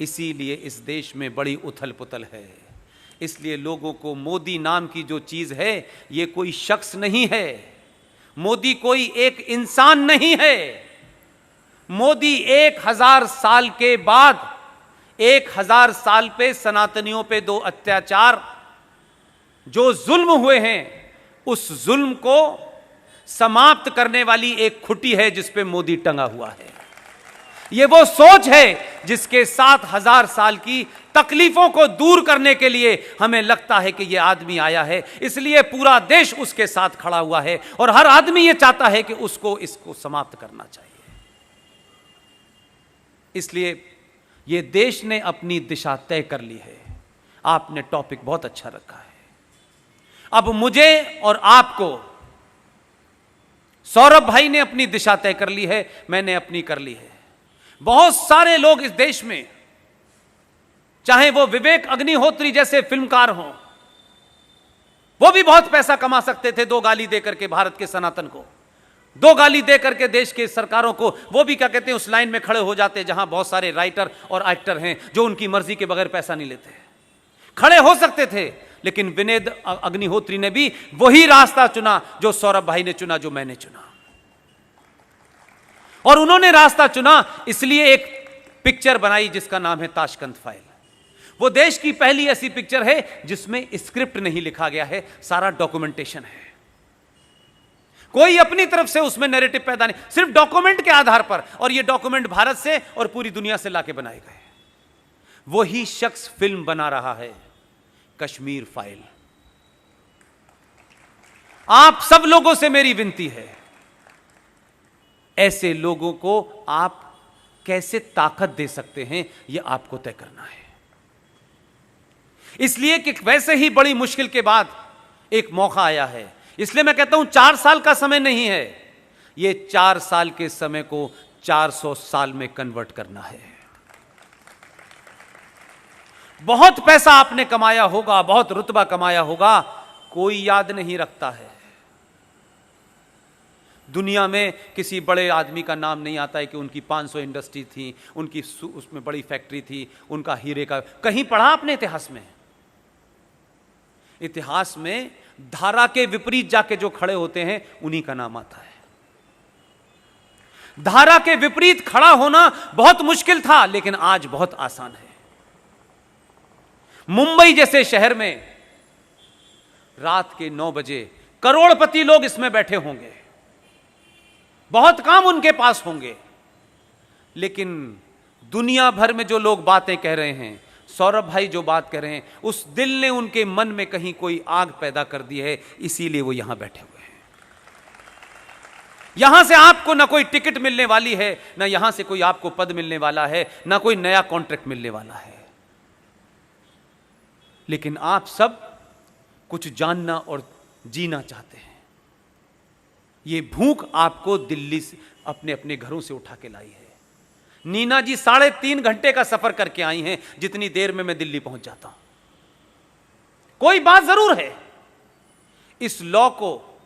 इसीलिए इस देश में बड़ी उथल पुथल है। इसलिए लोगों को मोदी नाम की जो चीज है, ये कोई शख्स नहीं है, मोदी कोई एक इंसान नहीं है। मोदी 1000 साल के बाद, 1000 साल पे सनातनियों पे 2 अत्याचार जो जुल्म हुए हैं, उस जुल्म को समाप्त करने वाली एक खुटी है जिस पे मोदी टंगा हुआ है। ये वो सोच है जिसके 7000 साल की तकलीफों को दूर करने के लिए हमें लगता है कि ये आदमी आया है, इसलिए पूरा देश उसके साथ खड़ा हुआ है और हर आदमी ये चाहता है कि इसको समाप्त करना चाहिए। इसलिए ये देश ने अपनी दिशा तय कर ली है। आपने टॉपिक बहुत अच्छा रखा है। अब मुझे और आपको, सौरभ भाई ने अपनी दिशा तय कर ली है, मैंने अपनी कर ली है। बहुत सारे लोग इस देश में, चाहे वो विवेक अग्निहोत्री जैसे फिल्मकार हों, वो भी बहुत पैसा कमा सकते थे 2 गाली देकर के भारत के सनातन को, 2 गाली देकर के देश के सरकारों को। वो भी क्या कहते हैं, उस लाइन में खड़े हो जाते जहां बहुत सारे राइटर और एक्टर हैं जो उनकी मर्जी के बगैर पैसा नहीं लेते। खड़े हो सकते थे, लेकिन विनय अग्निहोत्री ने भी वही रास्ता चुना जो सौरभ भाई ने चुना, जो मैंने चुना। और उन्होंने रास्ता चुना इसलिए एक पिक्चर बनाई जिसका नाम है ताशकंद फाइल। वो देश की पहली ऐसी पिक्चर है जिसमें स्क्रिप्ट नहीं लिखा गया है, सारा डॉक्यूमेंटेशन है। कोई अपनी तरफ से उसमें नैरेटिव पैदा नहीं, सिर्फ डॉक्यूमेंट के आधार पर। और ये डॉक्यूमेंट भारत से और पूरी दुनिया से लाके बनाए गए। वही शख्स फिल्म बना रहा है कश्मीर फाइल। आप सब लोगों से मेरी विनती है, ऐसे लोगों को आप कैसे ताकत दे सकते हैं, यह आपको तय करना है। इसलिए कि वैसे ही बड़ी मुश्किल के बाद एक मौका आया है। इसलिए मैं कहता हूं 4 साल का समय नहीं है, यह 4 साल के समय को 400 साल में कन्वर्ट करना है। बहुत पैसा आपने कमाया होगा, बहुत रुतबा कमाया होगा, कोई याद नहीं रखता है। दुनिया में किसी बड़े आदमी का नाम नहीं आता है कि उनकी 500 इंडस्ट्री थी, उनकी उसमें बड़ी फैक्ट्री थी, उनका हीरे का। कहीं पढ़ा आपने इतिहास में? इतिहास में धारा के विपरीत जाके जो खड़े होते हैं उन्हीं का नाम आता है। धारा के विपरीत खड़ा होना बहुत मुश्किल था, लेकिन आज बहुत आसान है। मुंबई जैसे शहर में रात के 9 बजे करोड़पति लोग इसमें बैठे होंगे, बहुत काम उनके पास होंगे, लेकिन दुनिया भर में जो लोग बातें कह रहे हैं, सौरभ भाई जो बात कर रहे हैं, उस दिल ने उनके मन में कहीं कोई आग पैदा कर दी है, इसीलिए वो यहां बैठे हुए हैं। यहां से आपको ना कोई टिकट मिलने वाली है, ना यहां से कोई आपको पद मिलने वाला है, ना कोई नया कॉन्ट्रैक्ट मिलने वाला है, लेकिन आप सब कुछ जानना और जीना चाहते हैं। ये भूख आपको दिल्ली से अपने अपने घरों से उठा के लाई है। नीना जी 3.5 घंटे का सफर करके आई हैं, जितनी देर में मैं दिल्ली पहुंच जाता हूं। कोई बात जरूर है, इस लॉ को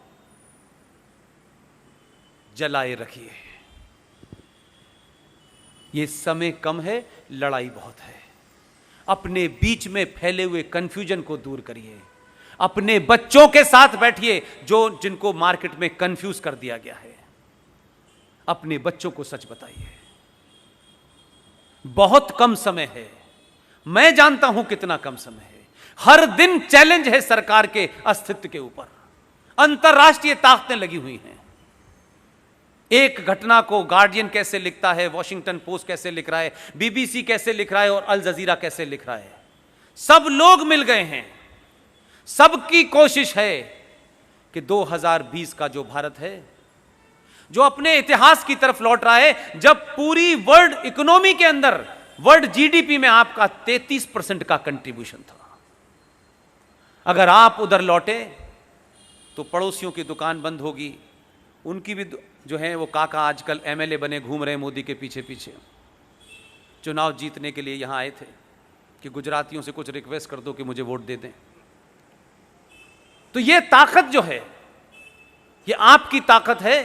जलाए रखिए। यह समय कम है, लड़ाई बहुत है। अपने बीच में फैले हुए कंफ्यूजन को दूर करिए। अपने बच्चों के साथ बैठिए जिनको मार्केट में कंफ्यूज कर दिया गया है। अपने बच्चों को सच बताइए। बहुत कम समय है, मैं जानता हूं कितना कम समय है। हर दिन चैलेंज है सरकार के अस्तित्व के ऊपर। अंतरराष्ट्रीय ताकतें लगी हुई हैं। एक घटना को गार्डियन कैसे लिखता है, वॉशिंगटन पोस्ट कैसे लिख रहा है, बीबीसी कैसे लिख रहा है और अल जजीरा कैसे लिख रहा है। सब लोग मिल गए हैं। सबकी कोशिश है कि 2020 का जो भारत है, जो अपने इतिहास की तरफ लौट रहा है, जब पूरी वर्ल्ड इकोनॉमी के अंदर, वर्ल्ड जीडीपी में आपका 33% का कंट्रीब्यूशन था। अगर आप उधर लौटे तो पड़ोसियों की दुकान बंद होगी। उनकी भी जो है वो काका आजकल एमएलए बने घूम रहे मोदी के पीछे पीछे। चुनाव जीतने के लिए यहां आए थे कि गुजरातियों से कुछ रिक्वेस्ट कर दो कि मुझे वोट दे दें। तो ये ताकत जो है, ये आपकी ताकत है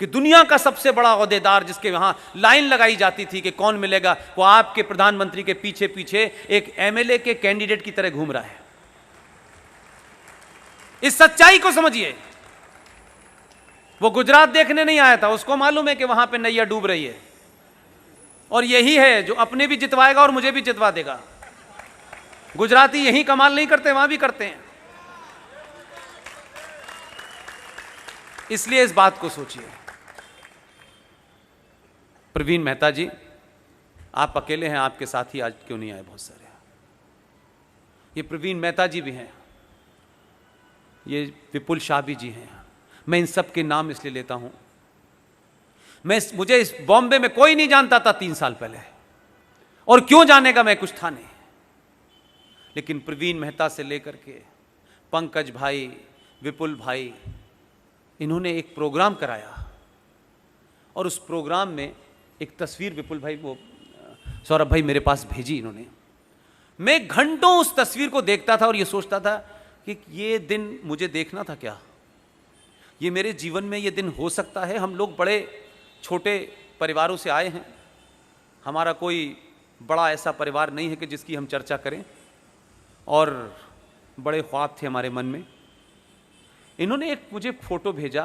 कि दुनिया का सबसे बड़ा ओहदेदार, जिसके वहां लाइन लगाई जाती थी कि कौन मिलेगा, वो आपके प्रधानमंत्री के पीछे पीछे एक एमएलए के कैंडिडेट की तरह घूम रहा है। इस सच्चाई को समझिए। वो गुजरात देखने नहीं आया था, उसको मालूम है कि वहां पे नैया डूब रही है। और यही है जो अपने भी जितवाएगा और मुझे भी जितवा देगा। गुजराती यही कमाल नहीं करते, वहां भी करते हैं। इसलिए इस बात को सोचिए। प्रवीण मेहता जी, आप अकेले हैं, आपके साथी आज क्यों नहीं आए? बहुत सारे। ये प्रवीण मेहता जी भी हैं, ये विपुल शाह भी जी हैं। मैं इन सब के नाम इसलिए लेता हूं, मुझे इस बॉम्बे में कोई नहीं जानता था 3 साल पहले, और क्यों जानेगा, मैं कुछ था नहीं। लेकिन प्रवीण मेहता से लेकर के पंकज भाई, विपुल भाई, इन्होंने एक प्रोग्राम कराया और उस प्रोग्राम में एक तस्वीर विपुल भाई, वो सौरभ भाई मेरे पास भेजी इन्होंने। मैं घंटों उस तस्वीर को देखता था और ये सोचता था कि ये दिन मुझे देखना था क्या? ये मेरे जीवन में ये दिन हो सकता है? हम लोग बड़े छोटे परिवारों से आए हैं, हमारा कोई बड़ा ऐसा परिवार नहीं है कि जिसकी हम चर्चा करें। और बड़े ख्वाब थे हमारे मन में। इन्होंने एक मुझे फोटो भेजा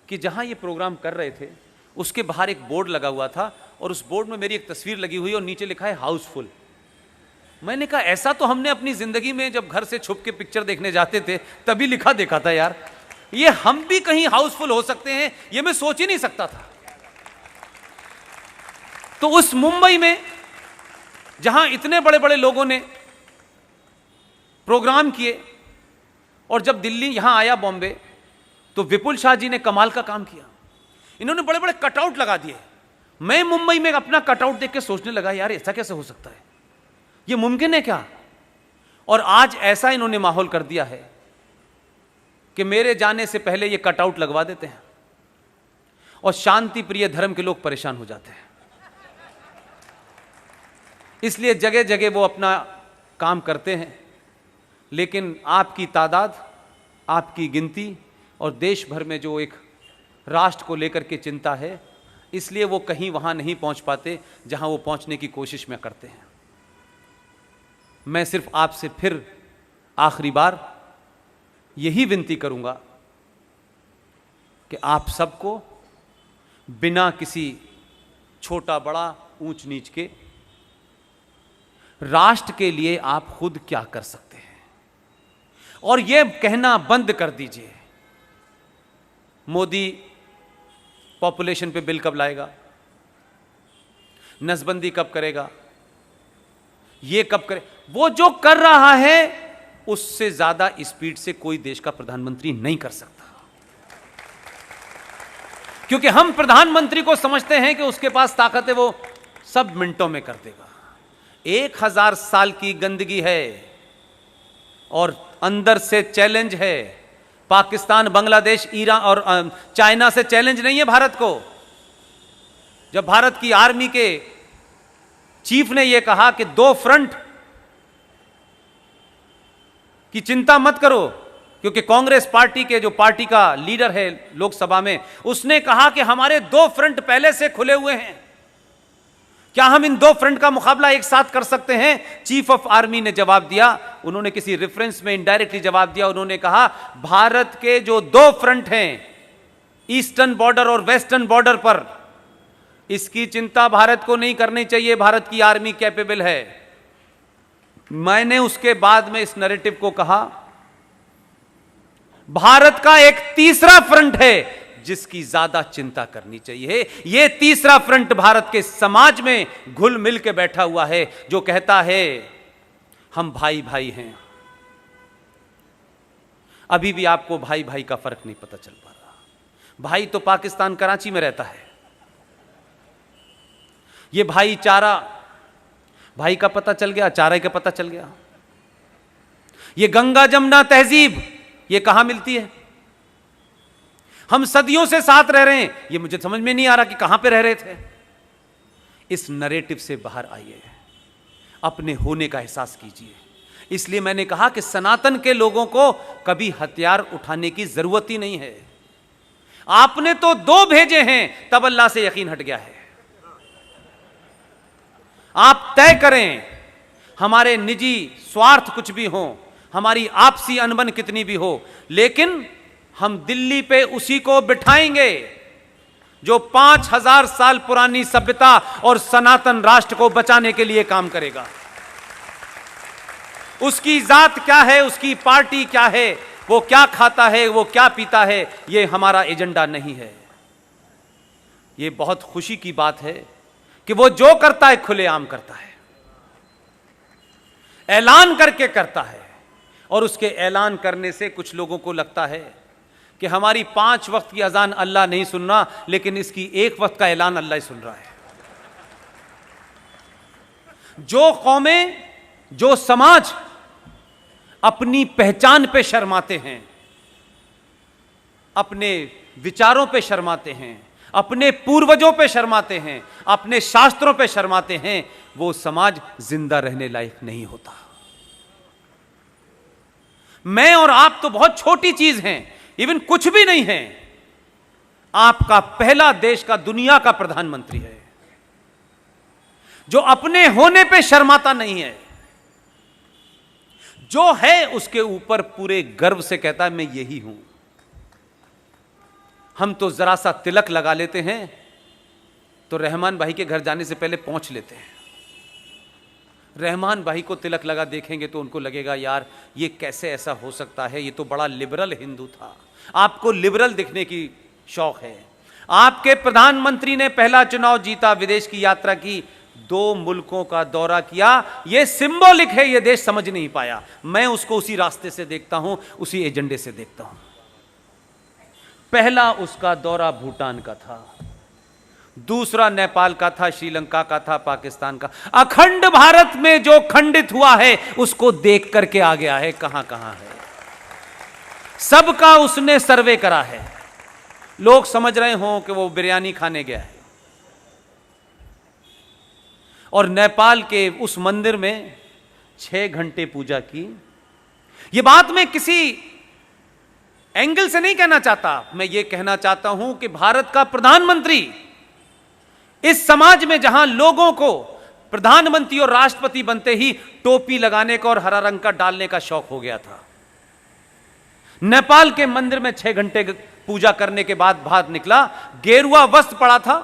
कि जहां ये प्रोग्राम कर रहे थे उसके बाहर एक बोर्ड लगा हुआ था और उस बोर्ड में मेरी एक तस्वीर लगी हुई और नीचे लिखा है हाउसफुल। मैंने कहा ऐसा तो हमने अपनी जिंदगी में जब घर से छुप के पिक्चर देखने जाते थे तभी लिखा देखा था यार, ये हम भी कहीं हाउसफुल हो सकते हैं, ये मैं सोच ही नहीं सकता था। तो उस मुंबई में जहां इतने बड़े बड़े लोगों ने प्रोग्राम किए और जब दिल्ली यहां आया बॉम्बे तो विपुल शाह जी ने कमाल का काम किया। इन्होंने बड़े बड़े कटआउट लगा दिए। मैं मुंबई में अपना कटआउट देख के सोचने लगा यार ऐसा कैसे हो सकता है, ये मुमकिन है क्या? और आज ऐसा इन्होंने माहौल कर दिया है कि मेरे जाने से पहले ये कटआउट लगवा देते हैं और शांति प्रिय धर्म के लोग परेशान हो जाते हैं। इसलिए जगह जगह वो अपना काम करते हैं, लेकिन आपकी तादाद, आपकी गिनती और देश भर में जो एक राष्ट्र को लेकर के चिंता है, इसलिए वो कहीं वहां नहीं पहुंच पाते जहां वो पहुंचने की कोशिश में करते हैं। मैं सिर्फ आपसे फिर आखिरी बार यही विनती करूंगा कि आप सबको बिना किसी छोटा बड़ा ऊंच नीच के राष्ट्र के लिए आप खुद क्या कर सकते हैं, और यह कहना बंद कर दीजिए मोदी पॉपुलेशन पे बिल कब लाएगा, नसबंदी कब करेगा, ये कब करे। वो जो कर रहा है उससे ज्यादा स्पीड से कोई देश का प्रधानमंत्री नहीं कर सकता, क्योंकि हम प्रधानमंत्री को समझते हैं कि उसके पास ताकत है, वो सब मिनटों में कर देगा। 1000 साल की गंदगी है और अंदर से चैलेंज है। पाकिस्तान, बांग्लादेश, ईरान और चाइना से चैलेंज नहीं है भारत को। जब भारत की आर्मी के चीफ ने यह कहा कि 2 फ्रंट की चिंता मत करो, क्योंकि कांग्रेस पार्टी के जो पार्टी का लीडर है लोकसभा में, उसने कहा कि हमारे 2 फ्रंट पहले से खुले हुए हैं, क्या हम इन 2 फ्रंट का मुकाबला एक साथ कर सकते हैं? चीफ ऑफ आर्मी ने जवाब दिया, उन्होंने किसी रेफरेंस में इनडायरेक्टली जवाब दिया, उन्होंने कहा भारत के जो 2 फ्रंट हैं ईस्टर्न बॉर्डर और वेस्टर्न बॉर्डर पर, इसकी चिंता भारत को नहीं करनी चाहिए, भारत की आर्मी कैपेबल है। मैंने उसके बाद में इस नैरेटिव को कहा भारत का एक तीसरा फ्रंट है जिसकी ज्यादा चिंता करनी चाहिए। यह तीसरा फ्रंट भारत के समाज में घुल मिल के बैठा हुआ है, जो कहता है हम भाई भाई हैं। अभी भी आपको भाई भाई का फर्क नहीं पता चल पा रहा। भाई तो पाकिस्तान कराची में रहता है, यह भाईचारा, भाई का पता चल गया, चारा का पता चल गया। यह गंगा जमुना तहजीब ये कहां मिलती है? हम सदियों से साथ रह रहे हैं, ये मुझे समझ में नहीं आ रहा कि कहां पे रह रहे थे। इस नैरेटिव से बाहर आइए, अपने होने का एहसास कीजिए। इसलिए मैंने कहा कि सनातन के लोगों को कभी हथियार उठाने की जरूरत ही नहीं है। आपने तो 2 भेजे हैं, तब अल्लाह से यकीन हट गया है। आप तय करें, हमारे निजी स्वार्थ कुछ भी हो, हमारी आपसी अनबन कितनी भी हो, लेकिन हम दिल्ली पे उसी को बिठाएंगे जो 5000 साल पुरानी सभ्यता और सनातन राष्ट्र को बचाने के लिए काम करेगा। उसकी जात क्या है, उसकी पार्टी क्या है, वो क्या खाता है, वो क्या पीता है, ये हमारा एजेंडा नहीं है। ये बहुत खुशी की बात है कि वो जो करता है खुलेआम करता है, ऐलान करके करता है। और उसके ऐलान करने से कुछ लोगों को लगता है कि हमारी 5 वक्त की अजान अल्लाह नहीं सुन रहा, लेकिन इसकी 1 वक्त का ऐलान अल्लाह ही सुन रहा है। जो कौमें, जो समाज अपनी पहचान पे शर्माते हैं, अपने विचारों पे शर्माते हैं, अपने पूर्वजों पे शर्माते हैं, अपने शास्त्रों पे शर्माते हैं, वो समाज जिंदा रहने लायक नहीं होता। मैं और आप तो बहुत छोटी चीज हैं, इवन कुछ भी नहीं है। आपका पहला देश का, दुनिया का प्रधानमंत्री है जो अपने होने पे शर्माता नहीं है, जो है उसके ऊपर पूरे गर्व से कहता है मैं यही हूं। हम तो जरा सा तिलक लगा लेते हैं तो रहमान भाई के घर जाने से पहले पहुंच लेते हैं। रहमान भाई को तिलक लगा देखेंगे तो उनको लगेगा यार ये कैसे ऐसा हो सकता है, ये तो बड़ा लिबरल हिंदू था। आपको लिबरल दिखने की शौक है। आपके प्रधानमंत्री ने पहला चुनाव जीता, विदेश की यात्रा की, 2 मुल्कों का दौरा किया। यह सिंबॉलिक है, यह देश समझ नहीं पाया। मैं उसको उसी रास्ते से देखता हूं, उसी एजेंडे से देखता हूं। पहला उसका दौरा भूटान का था, दूसरा नेपाल का था, श्रीलंका का था, पाकिस्तान का। अखंड भारत में जो खंडित हुआ है उसको देख करके आ गया है कहां कहां है। सबका उसने सर्वे करा है। लोग समझ रहे हों कि वो बिरयानी खाने गया है। और नेपाल के उस मंदिर में 6 घंटे पूजा की। यह बात मैं किसी एंगल से नहीं कहना चाहता, मैं यह कहना चाहता हूं कि भारत का प्रधानमंत्री इस समाज में जहां लोगों को प्रधानमंत्री और राष्ट्रपति बनते ही टोपी लगाने का और हरा रंग का डालने का शौक हो गया था, नेपाल के मंदिर में 6 घंटे पूजा करने के बाद बाहर निकला, गेरुआ वस्त्र पड़ा था,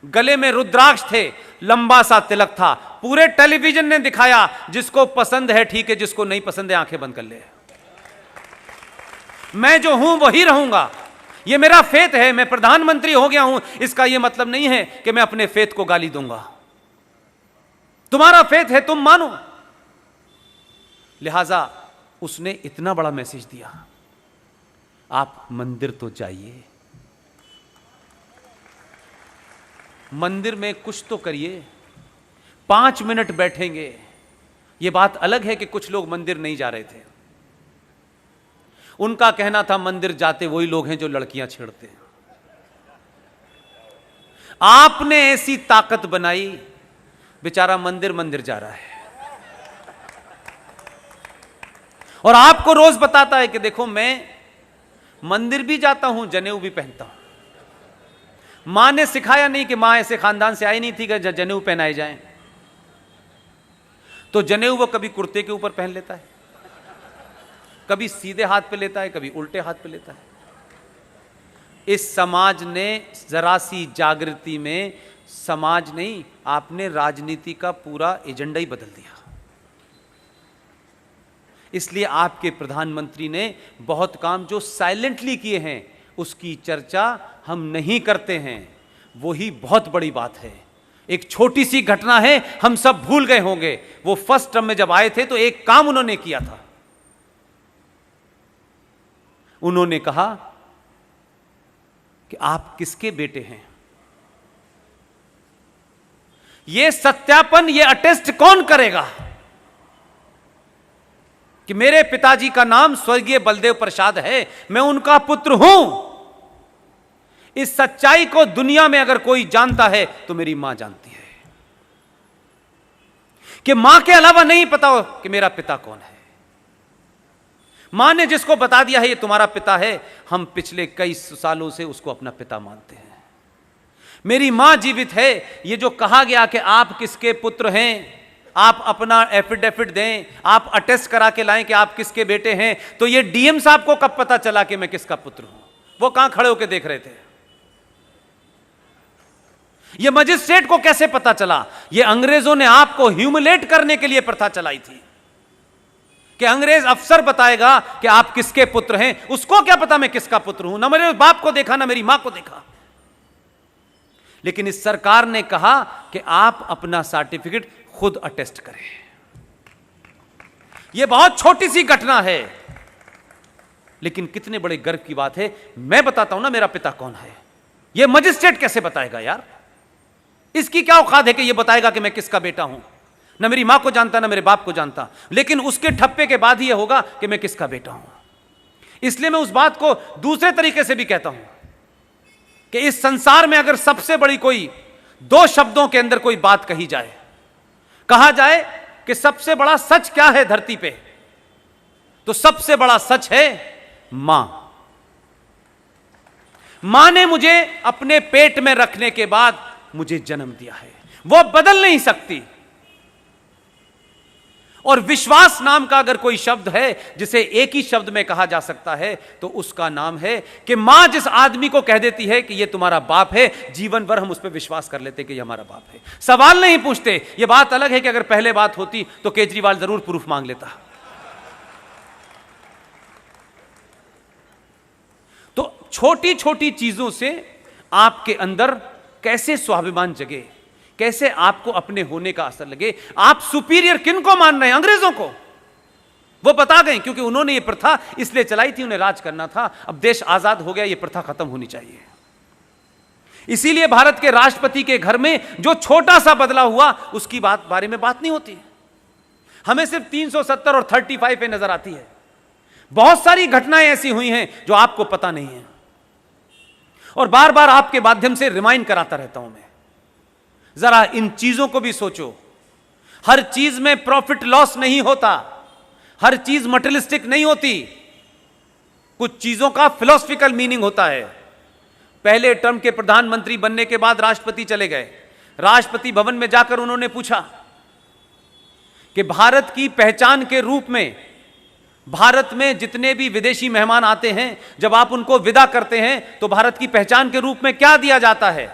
गले में रुद्राक्ष थे, लंबा सा तिलक था। पूरे टेलीविजन ने दिखाया, जिसको पसंद है ठीक है, जिसको नहीं पसंद है आंखें बंद कर ले। मैं जो हूं वही रहूंगा, ये मेरा फेथ है। मैं प्रधानमंत्री हो गया हूं, इसका यह मतलब नहीं है कि मैं अपने फेथ को गाली दूंगा। तुम्हारा फेथ है, तुम मानो। लिहाजा उसने इतना बड़ा मैसेज दिया, आप मंदिर तो जाइए, मंदिर में कुछ तो करिए, 5 मिनट बैठेंगे। यह बात अलग है कि कुछ लोग मंदिर नहीं जा रहे थे। उनका कहना था मंदिर जाते वही लोग हैं जो लड़कियां छेड़ते हैं। आपने ऐसी ताकत बनाई, बेचारा मंदिर मंदिर जा रहा है और आपको रोज बताता है कि देखो मैं मंदिर भी जाता हूं, जनेऊ भी पहनता हूं। मां ने सिखाया नहीं कि मां ऐसे खानदान से आई नहीं थी कि जनेऊ पहनाए जाएं, तो जनेऊ वो कभी कुर्ते के ऊपर पहन लेता है, कभी सीधे हाथ पे लेता है, कभी उल्टे हाथ पे लेता है। इस समाज ने जरा सी जागृति में, समाज नहीं, आपने राजनीति का पूरा एजेंडा ही बदल दिया। इसलिए आपके प्रधानमंत्री ने बहुत काम जो साइलेंटली किए हैं उसकी चर्चा हम नहीं करते हैं, वही बहुत बड़ी बात है। एक छोटी सी घटना है, हम सब भूल गए होंगे। वो फर्स्ट टर्म में जब आए थे तो एक काम उन्होंने किया था, उन्होंने कहा कि आप किसके बेटे हैं। यह सत्यापन, यह अटेस्ट कौन करेगा कि मेरे पिताजी का नाम स्वर्गीय बलदेव प्रसाद है, मैं उनका पुत्र हूं। इस सच्चाई को दुनिया में अगर कोई जानता है तो मेरी मां जानती है कि मां के अलावा नहीं पता हो कि मेरा पिता कौन है। मां ने जिसको बता दिया है ये तुम्हारा पिता है, हम पिछले कई सालों से उसको अपना पिता मानते हैं। मेरी मां जीवित है। ये जो कहा गया कि आप किसके पुत्र हैं, आप अपना एफिडेविट दें, आप अटेस्ट करा के लाएं कि आप किसके बेटे हैं, तो ये डीएम साहब को कब पता चला कि मैं किसका पुत्र हूं? वो कहां खड़े होकर देख रहे थे? ये मजिस्ट्रेट को कैसे पता चला? ये अंग्रेजों ने आपको ह्यूमिलेट करने के लिए प्रथा चलाई थी कि अंग्रेज अफसर बताएगा कि आप किसके पुत्र हैं। उसको क्या पता मैं किसका पुत्र हूं? ना मेरे बाप को देखा, ना मेरी मां को देखा। लेकिन इस सरकार ने कहा कि आप अपना सर्टिफिकेट खुद अटेस्ट करें। यह बहुत छोटी सी घटना है, लेकिन कितने बड़े गर्व की बात है। मैं बताता हूं ना मेरा पिता कौन है, यह मजिस्ट्रेट कैसे बताएगा यार? इसकी क्या औकात है कि यह बताएगा कि मैं किसका बेटा हूं? ना मेरी मां को जानता, ना मेरे बाप को जानता, लेकिन उसके ठप्पे के बाद ही यह होगा कि मैं किसका बेटा हूं। इसलिए मैं उस बात को दूसरे तरीके से भी कहता हूं कि इस संसार में अगर सबसे बड़ी कोई 2 शब्दों के अंदर कोई बात कही जाए, कहा जाए कि सबसे बड़ा सच क्या है धरती पे, तो सबसे बड़ा सच है मां। मां ने मुझे अपने पेट में रखने के बाद मुझे जन्म दिया है, वो बदल नहीं सकती। और विश्वास नाम का अगर कोई शब्द है जिसे एक ही शब्द में कहा जा सकता है तो उसका नाम है कि मां जिस आदमी को कह देती है कि ये तुम्हारा बाप है, जीवन भर हम उस पर विश्वास कर लेते कि ये हमारा बाप है, सवाल नहीं पूछते। ये बात अलग है कि अगर पहले बात होती तो केजरीवाल जरूर प्रूफ मांग लेता। तो छोटी छोटी चीजों से आपके अंदर कैसे स्वाभिमान जगे, कैसे आपको अपने होने का असर लगे। आप सुपीरियर किन को मान रहे हैं? अंग्रेजों को। वो बता गए क्योंकि उन्होंने ये प्रथा इसलिए चलाई थी, उन्हें राज करना था। अब देश आजाद हो गया, ये प्रथा खत्म होनी चाहिए। इसीलिए भारत के राष्ट्रपति के घर में जो छोटा सा बदलाव हुआ उसकी बारे में बात नहीं होती। हमें सिर्फ 370 और 35 पे नजर आती है। बहुत सारी घटनाएं ऐसी हुई हैं जो आपको पता नहीं है, और बार बार आपके माध्यम से रिमाइंड कराता रहता हूं मैं। जरा इन चीजों को भी सोचो। हर चीज में प्रॉफिट लॉस नहीं होता, हर चीज मटेरियलिस्टिक नहीं होती, कुछ चीजों का फिलोसफिकल मीनिंग होता है। पहले टर्म के प्रधानमंत्री बनने के बाद राष्ट्रपति चले गए। राष्ट्रपति भवन में जाकर उन्होंने पूछा कि भारत की पहचान के रूप में भारत में जितने भी विदेशी मेहमान आते हैं, जब आप उनको विदा करते हैं तो भारत की पहचान के रूप में क्या दिया जाता है?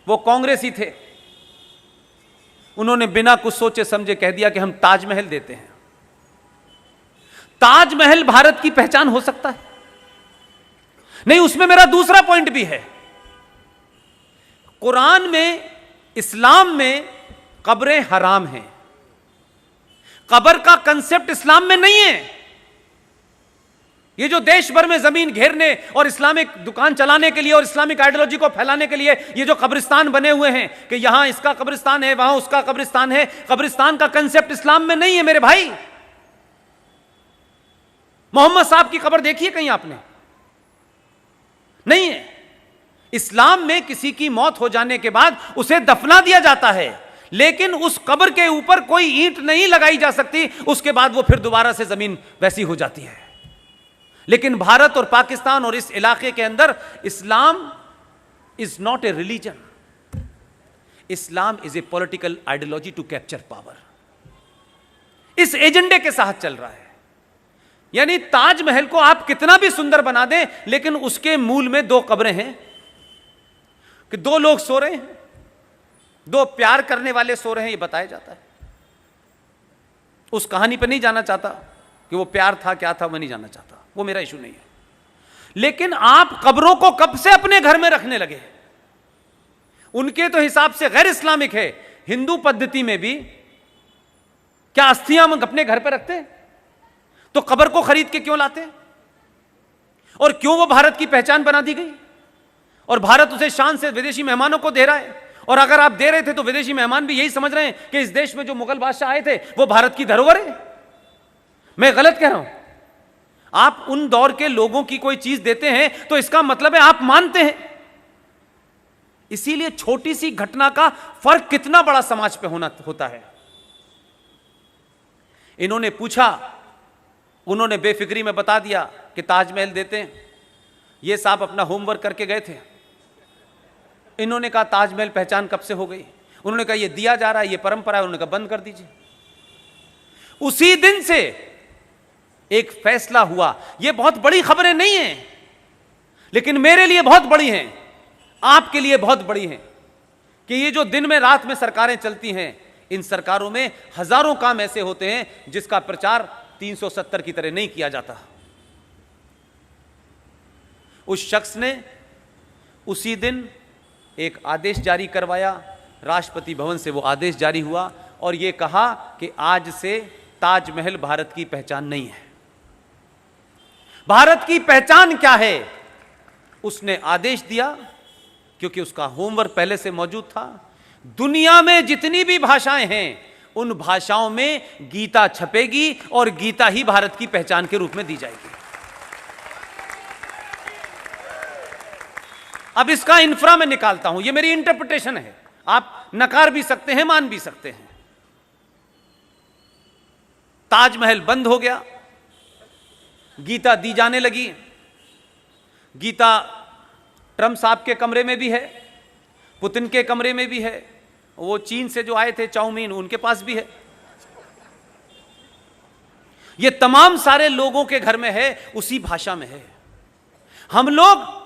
वो कांग्रेसी थे, उन्होंने बिना कुछ सोचे समझे कह दिया कि हम ताजमहल देते हैं। ताजमहल भारत की पहचान हो सकता है? नहीं। उसमें मेरा दूसरा पॉइंट भी है। कुरान में, इस्लाम में कब्रें हराम हैं। कब्र का कंसेप्ट इस्लाम में नहीं है। ये जो देश भर में जमीन घेरने और इस्लामिक दुकान चलाने के लिए और इस्लामिक आइडियोलॉजी को फैलाने के लिए ये जो कब्रिस्तान बने हुए हैं कि यहां इसका कब्रिस्तान है, वहां उसका कब्रिस्तान है, कब्रिस्तान का कंसेप्ट इस्लाम में नहीं है मेरे भाई। मोहम्मद साहब की कब्र देखी है कहीं आपने? नहीं है। इस्लाम में किसी की मौत हो जाने के बाद उसे दफना दिया जाता है, लेकिन उस कब्र के ऊपर कोई ईंट नहीं लगाई जा सकती। उसके बाद वो फिर दोबारा से जमीन वैसी हो जाती है। लेकिन भारत और पाकिस्तान और इस इलाके के अंदर Islam is not a religion, Islam is a political ideology to capture power. इस एजेंडे के साथ चल रहा है। यानी ताजमहल को आप कितना भी सुंदर बना दें, लेकिन उसके मूल में दो कब्रें हैं कि दो लोग सो रहे हैं, दो प्यार करने वाले सो रहे हैं, ये बताया जाता है। उस कहानी पर नहीं जाना चाहता कि वो प्यार था क्या था, मैं नहीं जानना चाहता, वो मेरा इशू नहीं है। लेकिन आप कब्रों को कब से अपने घर में रखने लगे? उनके तो हिसाब से गैर इस्लामिक है। हिंदू पद्धति में भी क्या अस्थियां हम अपने घर पर रखते हैं? तो कब्र को खरीद के क्यों लाते हैं? और क्यों वो भारत की पहचान बना दी गई? और भारत उसे शान से विदेशी मेहमानों को दे रहा है। और अगर आप दे रहे थे तो विदेशी मेहमान भी यही समझ रहे हैं कि इस देश में जो मुगल बादशाह आए थे वो भारत की धरोहर है। मैं गलत कह रहा हूं? आप उन दौर के लोगों की कोई चीज देते हैं तो इसका मतलब है आप मानते हैं। इसीलिए छोटी सी घटना का फर्क कितना बड़ा समाज पे होता है। इन्होंने पूछा, उन्होंने बेफिक्री में बता दिया कि ताजमहल देते हैं। ये साहब अपना होमवर्क करके गए थे। इन्होंने कहा ताजमहल पहचान कब से हो गई? उन्होंने कहा ये दिया जा रहा है, ये परंपरा है। उन्होंने कहा बंद कर दीजिए। उसी दिन से एक फैसला हुआ। ये बहुत बड़ी खबरें नहीं हैं, लेकिन मेरे लिए बहुत बड़ी हैं, आपके लिए बहुत बड़ी हैं, कि ये जो दिन में रात में सरकारें चलती हैं, इन सरकारों में हजारों काम ऐसे होते हैं जिसका प्रचार 370 की तरह नहीं किया जाता। उस शख्स ने उसी दिन एक आदेश जारी करवाया, राष्ट्रपति भवन से वो आदेश जारी हुआ और ये कहा कि आज से ताजमहल भारत की पहचान नहीं है। भारत की पहचान क्या है? उसने आदेश दिया, क्योंकि उसका होमवर्क पहले से मौजूद था। दुनिया में जितनी भी भाषाएं हैं उन भाषाओं में गीता छपेगी और गीता ही भारत की पहचान के रूप में दी जाएगी। अब इसका इंफ्रा मैं निकालता हूं, यह मेरी इंटरप्रिटेशन है, आप नकार भी सकते हैं, मान भी सकते हैं। ताजमहल बंद हो गया, गीता दी जाने लगी। गीता ट्रम्प साहब के कमरे में भी है, पुतिन के कमरे में भी है, वो चीन से जो आए थे चाउमीन उनके पास भी है। ये तमाम सारे लोगों के घर में है, उसी भाषा में है। हम लोग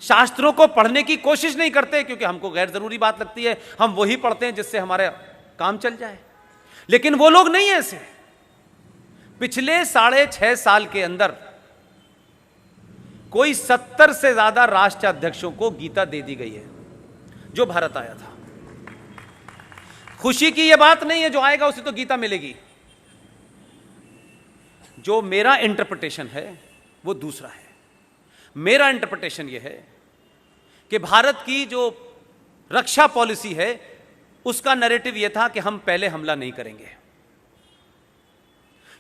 शास्त्रों को पढ़ने की कोशिश नहीं करते क्योंकि हमको गैर जरूरी बात लगती है, हम वही पढ़ते हैं जिससे हमारा काम चल जाए। लेकिन वो लोग नहीं है ऐसे। पिछले 6.5 साल के अंदर कोई 70 से ज्यादा राष्ट्राध्यक्षों को गीता दे दी गई है जो भारत आया था। खुशी की यह बात नहीं है, जो आएगा उसे तो गीता मिलेगी। जो मेरा इंटरप्रिटेशन है वो दूसरा है। मेरा इंटरप्रिटेशन यह है कि भारत की जो रक्षा पॉलिसी है उसका नैरेटिव यह था कि हम पहले हमला नहीं करेंगे,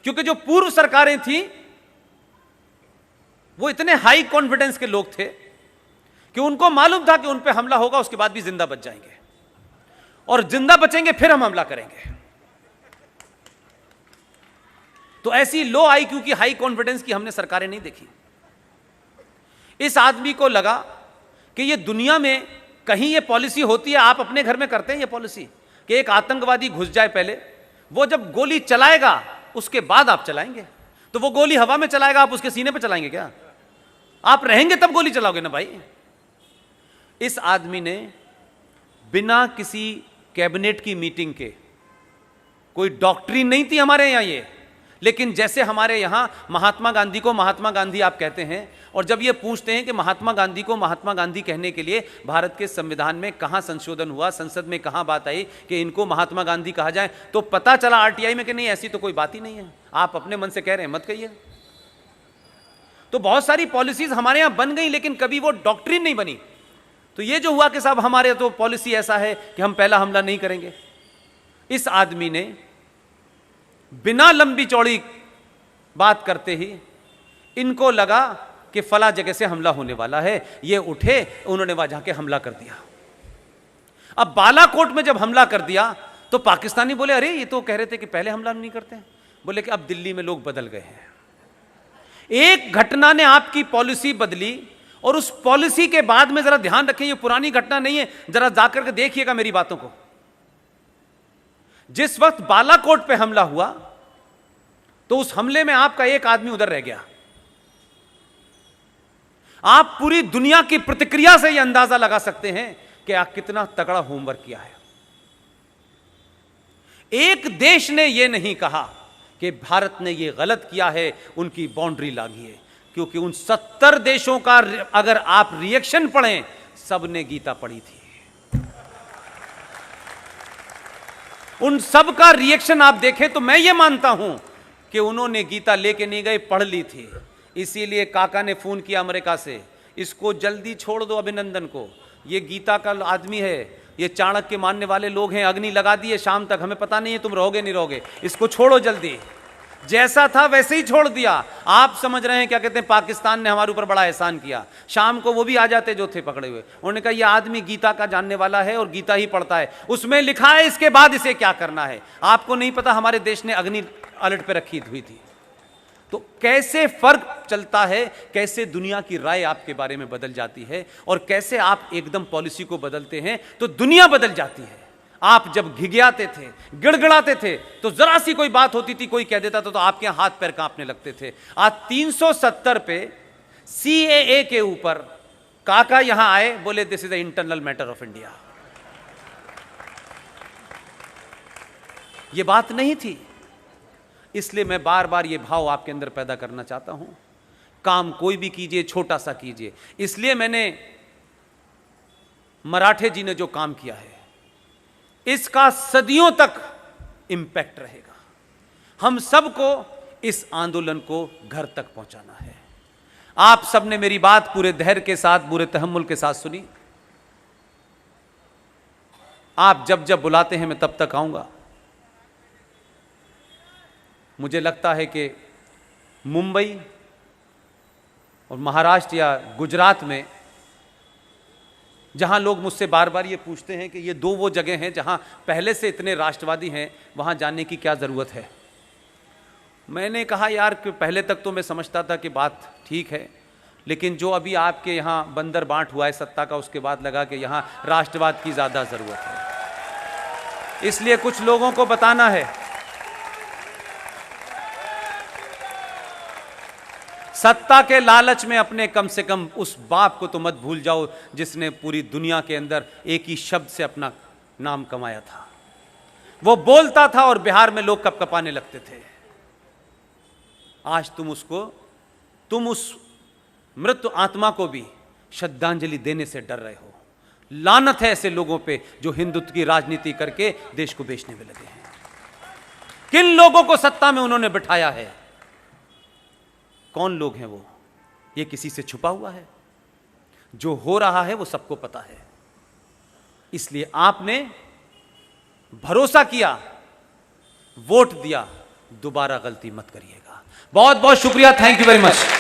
क्योंकि जो पूर्व सरकारें थी वो इतने हाई कॉन्फिडेंस के लोग थे कि उनको मालूम था कि उन पे हमला होगा, उसके बाद भी जिंदा बच जाएंगे और जिंदा बचेंगे फिर हम हमला करेंगे। तो ऐसी लो आईक्यू की, हाई कॉन्फिडेंस की हमने सरकारें नहीं देखी। इस आदमी को लगा कि ये दुनिया में कहीं ये पॉलिसी होती है, आप अपने घर में करते हैं ये पॉलिसी कि एक आतंकवादी घुस जाए पहले, वो जब गोली चलाएगा उसके बाद आप चलाएंगे। तो वो गोली हवा में चलाएगा, आप उसके सीने पे चलाएंगे क्या? आप रहेंगे तब गोली चलाओगे ना भाई। इस आदमी ने बिना किसी कैबिनेट की मीटिंग के, कोई डॉक्ट्रिन नहीं थी हमारे यहां ये, लेकिन जैसे हमारे यहां महात्मा गांधी को महात्मा गांधी आप कहते हैं, और जब ये पूछते हैं कि महात्मा गांधी को महात्मा गांधी कहने के लिए भारत के संविधान में कहां संशोधन हुआ, संसद में कहां बात आई कि इनको महात्मा गांधी कहा जाए, तो पता चला आरटीआई में कि नहीं, ऐसी तो कोई बात ही नहीं है। आप अपने मन से कह रहे हैं, मत कहिए। तो बहुत सारी पॉलिसीज हमारे यहां बन गई लेकिन कभी वो डॉक्ट्रिन नहीं बनी। तो ये जो हुआ कि साहब हमारे तो पॉलिसी ऐसा है कि हम पहला हमला नहीं करेंगे। इस आदमी ने बिना लंबी चौड़ी बात करते ही इनको लगा कि फला जगह से हमला होने वाला है, ये उठे, उन्होंने वहां जाके हमला कर दिया। अब बालाकोट में जब हमला कर दिया तो पाकिस्तानी बोले, अरे ये तो कह रहे थे कि पहले हमला नहीं करते हैं। बोले कि अब दिल्ली में लोग बदल गए हैं। एक घटना ने आपकी पॉलिसी बदली, और उस पॉलिसी के बाद में जरा ध्यान रखें, ये पुरानी घटना नहीं है, जरा जाकर के देखिएगा मेरी बातों को। जिस वक्त बालाकोट पे हमला हुआ तो उस हमले में आपका एक आदमी उधर रह गया। आप पूरी दुनिया की प्रतिक्रिया से यह अंदाजा लगा सकते हैं कि आप कितना तगड़ा होमवर्क किया है। एक देश ने यह नहीं कहा कि भारत ने यह गलत किया है, उनकी बाउंड्री लागी है, क्योंकि उन 70 देशों का अगर आप रिएक्शन पढ़ें, सबने गीता पढ़ी थी। उन सब का रिएक्शन आप देखें तो मैं ये मानता हूं कि उन्होंने गीता लेके नहीं गए, पढ़ ली थी। इसीलिए काका ने फोन किया अमेरिका से, इसको जल्दी छोड़ दो अभिनंदन को, ये गीता का आदमी है, ये चाणक्य मानने वाले लोग हैं, अग्नि लगा दिए शाम तक, हमें पता नहीं है तुम रहोगे नहीं रहोगे, इसको छोड़ो जल्दी। जैसा था वैसे ही छोड़ दिया। आप समझ रहे हैं क्या कहते हैं, पाकिस्तान ने हमारे ऊपर बड़ा एहसान किया। शाम को वो भी आ जाते जो थे पकड़े हुए, उन्होंने कहा ये आदमी गीता का जानने वाला है और गीता ही पढ़ता है, उसमें लिखा है इसके बाद इसे क्या करना है। आपको नहीं पता हमारे देश ने अग्नि अलर्ट पे रखी हुई थी। तो कैसे फर्क चलता है, कैसे दुनिया की राय आपके बारे में बदल जाती है, और कैसे आप एकदम पॉलिसी को बदलते हैं तो दुनिया बदल जाती है। आप जब घिघियाते थे, गिड़गिड़ाते थे, तो जरा सी कोई बात होती थी, कोई कह देता था तो आपके हाथ पैर कांपने लगते थे। आज 370 पे सीएए के ऊपर काका यहां आए, बोले this is the internal matter of India. यह बात नहीं थी। इसलिए मैं बार बार ये भाव आपके अंदर पैदा करना चाहता हूं, काम कोई भी कीजिए, छोटा सा कीजिए। इसलिए मैंने मराठे जी ने जो काम किया है इसका सदियों तक इंपैक्ट रहेगा। हम सबको इस आंदोलन को घर तक पहुंचाना है। आप सबने मेरी बात पूरे धैर्य के साथ, पूरे तहम्मुल के साथ सुनी। आप जब जब बुलाते हैं मैं तब तक आऊंगा। मुझे लगता है कि मुंबई और महाराष्ट्र या गुजरात में जहां लोग मुझसे बार बार ये पूछते हैं कि ये दो वो जगह हैं जहां पहले से इतने राष्ट्रवादी हैं, वहां जाने की क्या ज़रूरत है। मैंने कहा यार कि पहले तक तो मैं समझता था कि बात ठीक है, लेकिन जो अभी आपके यहाँ बंदर बांट हुआ है सत्ता का, उसके बाद लगा कि यहाँ राष्ट्रवाद की ज़्यादा ज़रूरत है। इसलिए कुछ लोगों को बताना है सत्ता के लालच में अपने कम से कम उस बाप को तो मत भूल जाओ जिसने पूरी दुनिया के अंदर एक ही शब्द से अपना नाम कमाया था। वो बोलता था और बिहार में लोग कपकपाने लगते थे। आज तुम उस मृत आत्मा को भी श्रद्धांजलि देने से डर रहे हो। लानत है ऐसे लोगों पे जो हिंदुत्व की राजनीति करके देश को बेचने में लगे हैं। किन लोगों को सत्ता में उन्होंने बिठाया है? कौन लोग हैं वो? ये किसी से छुपा हुआ है? जो हो रहा है वो सबको पता है। इसलिए आपने भरोसा किया, वोट दिया, दोबारा गलती मत करिएगा। बहुत बहुत शुक्रिया। Thank you very much.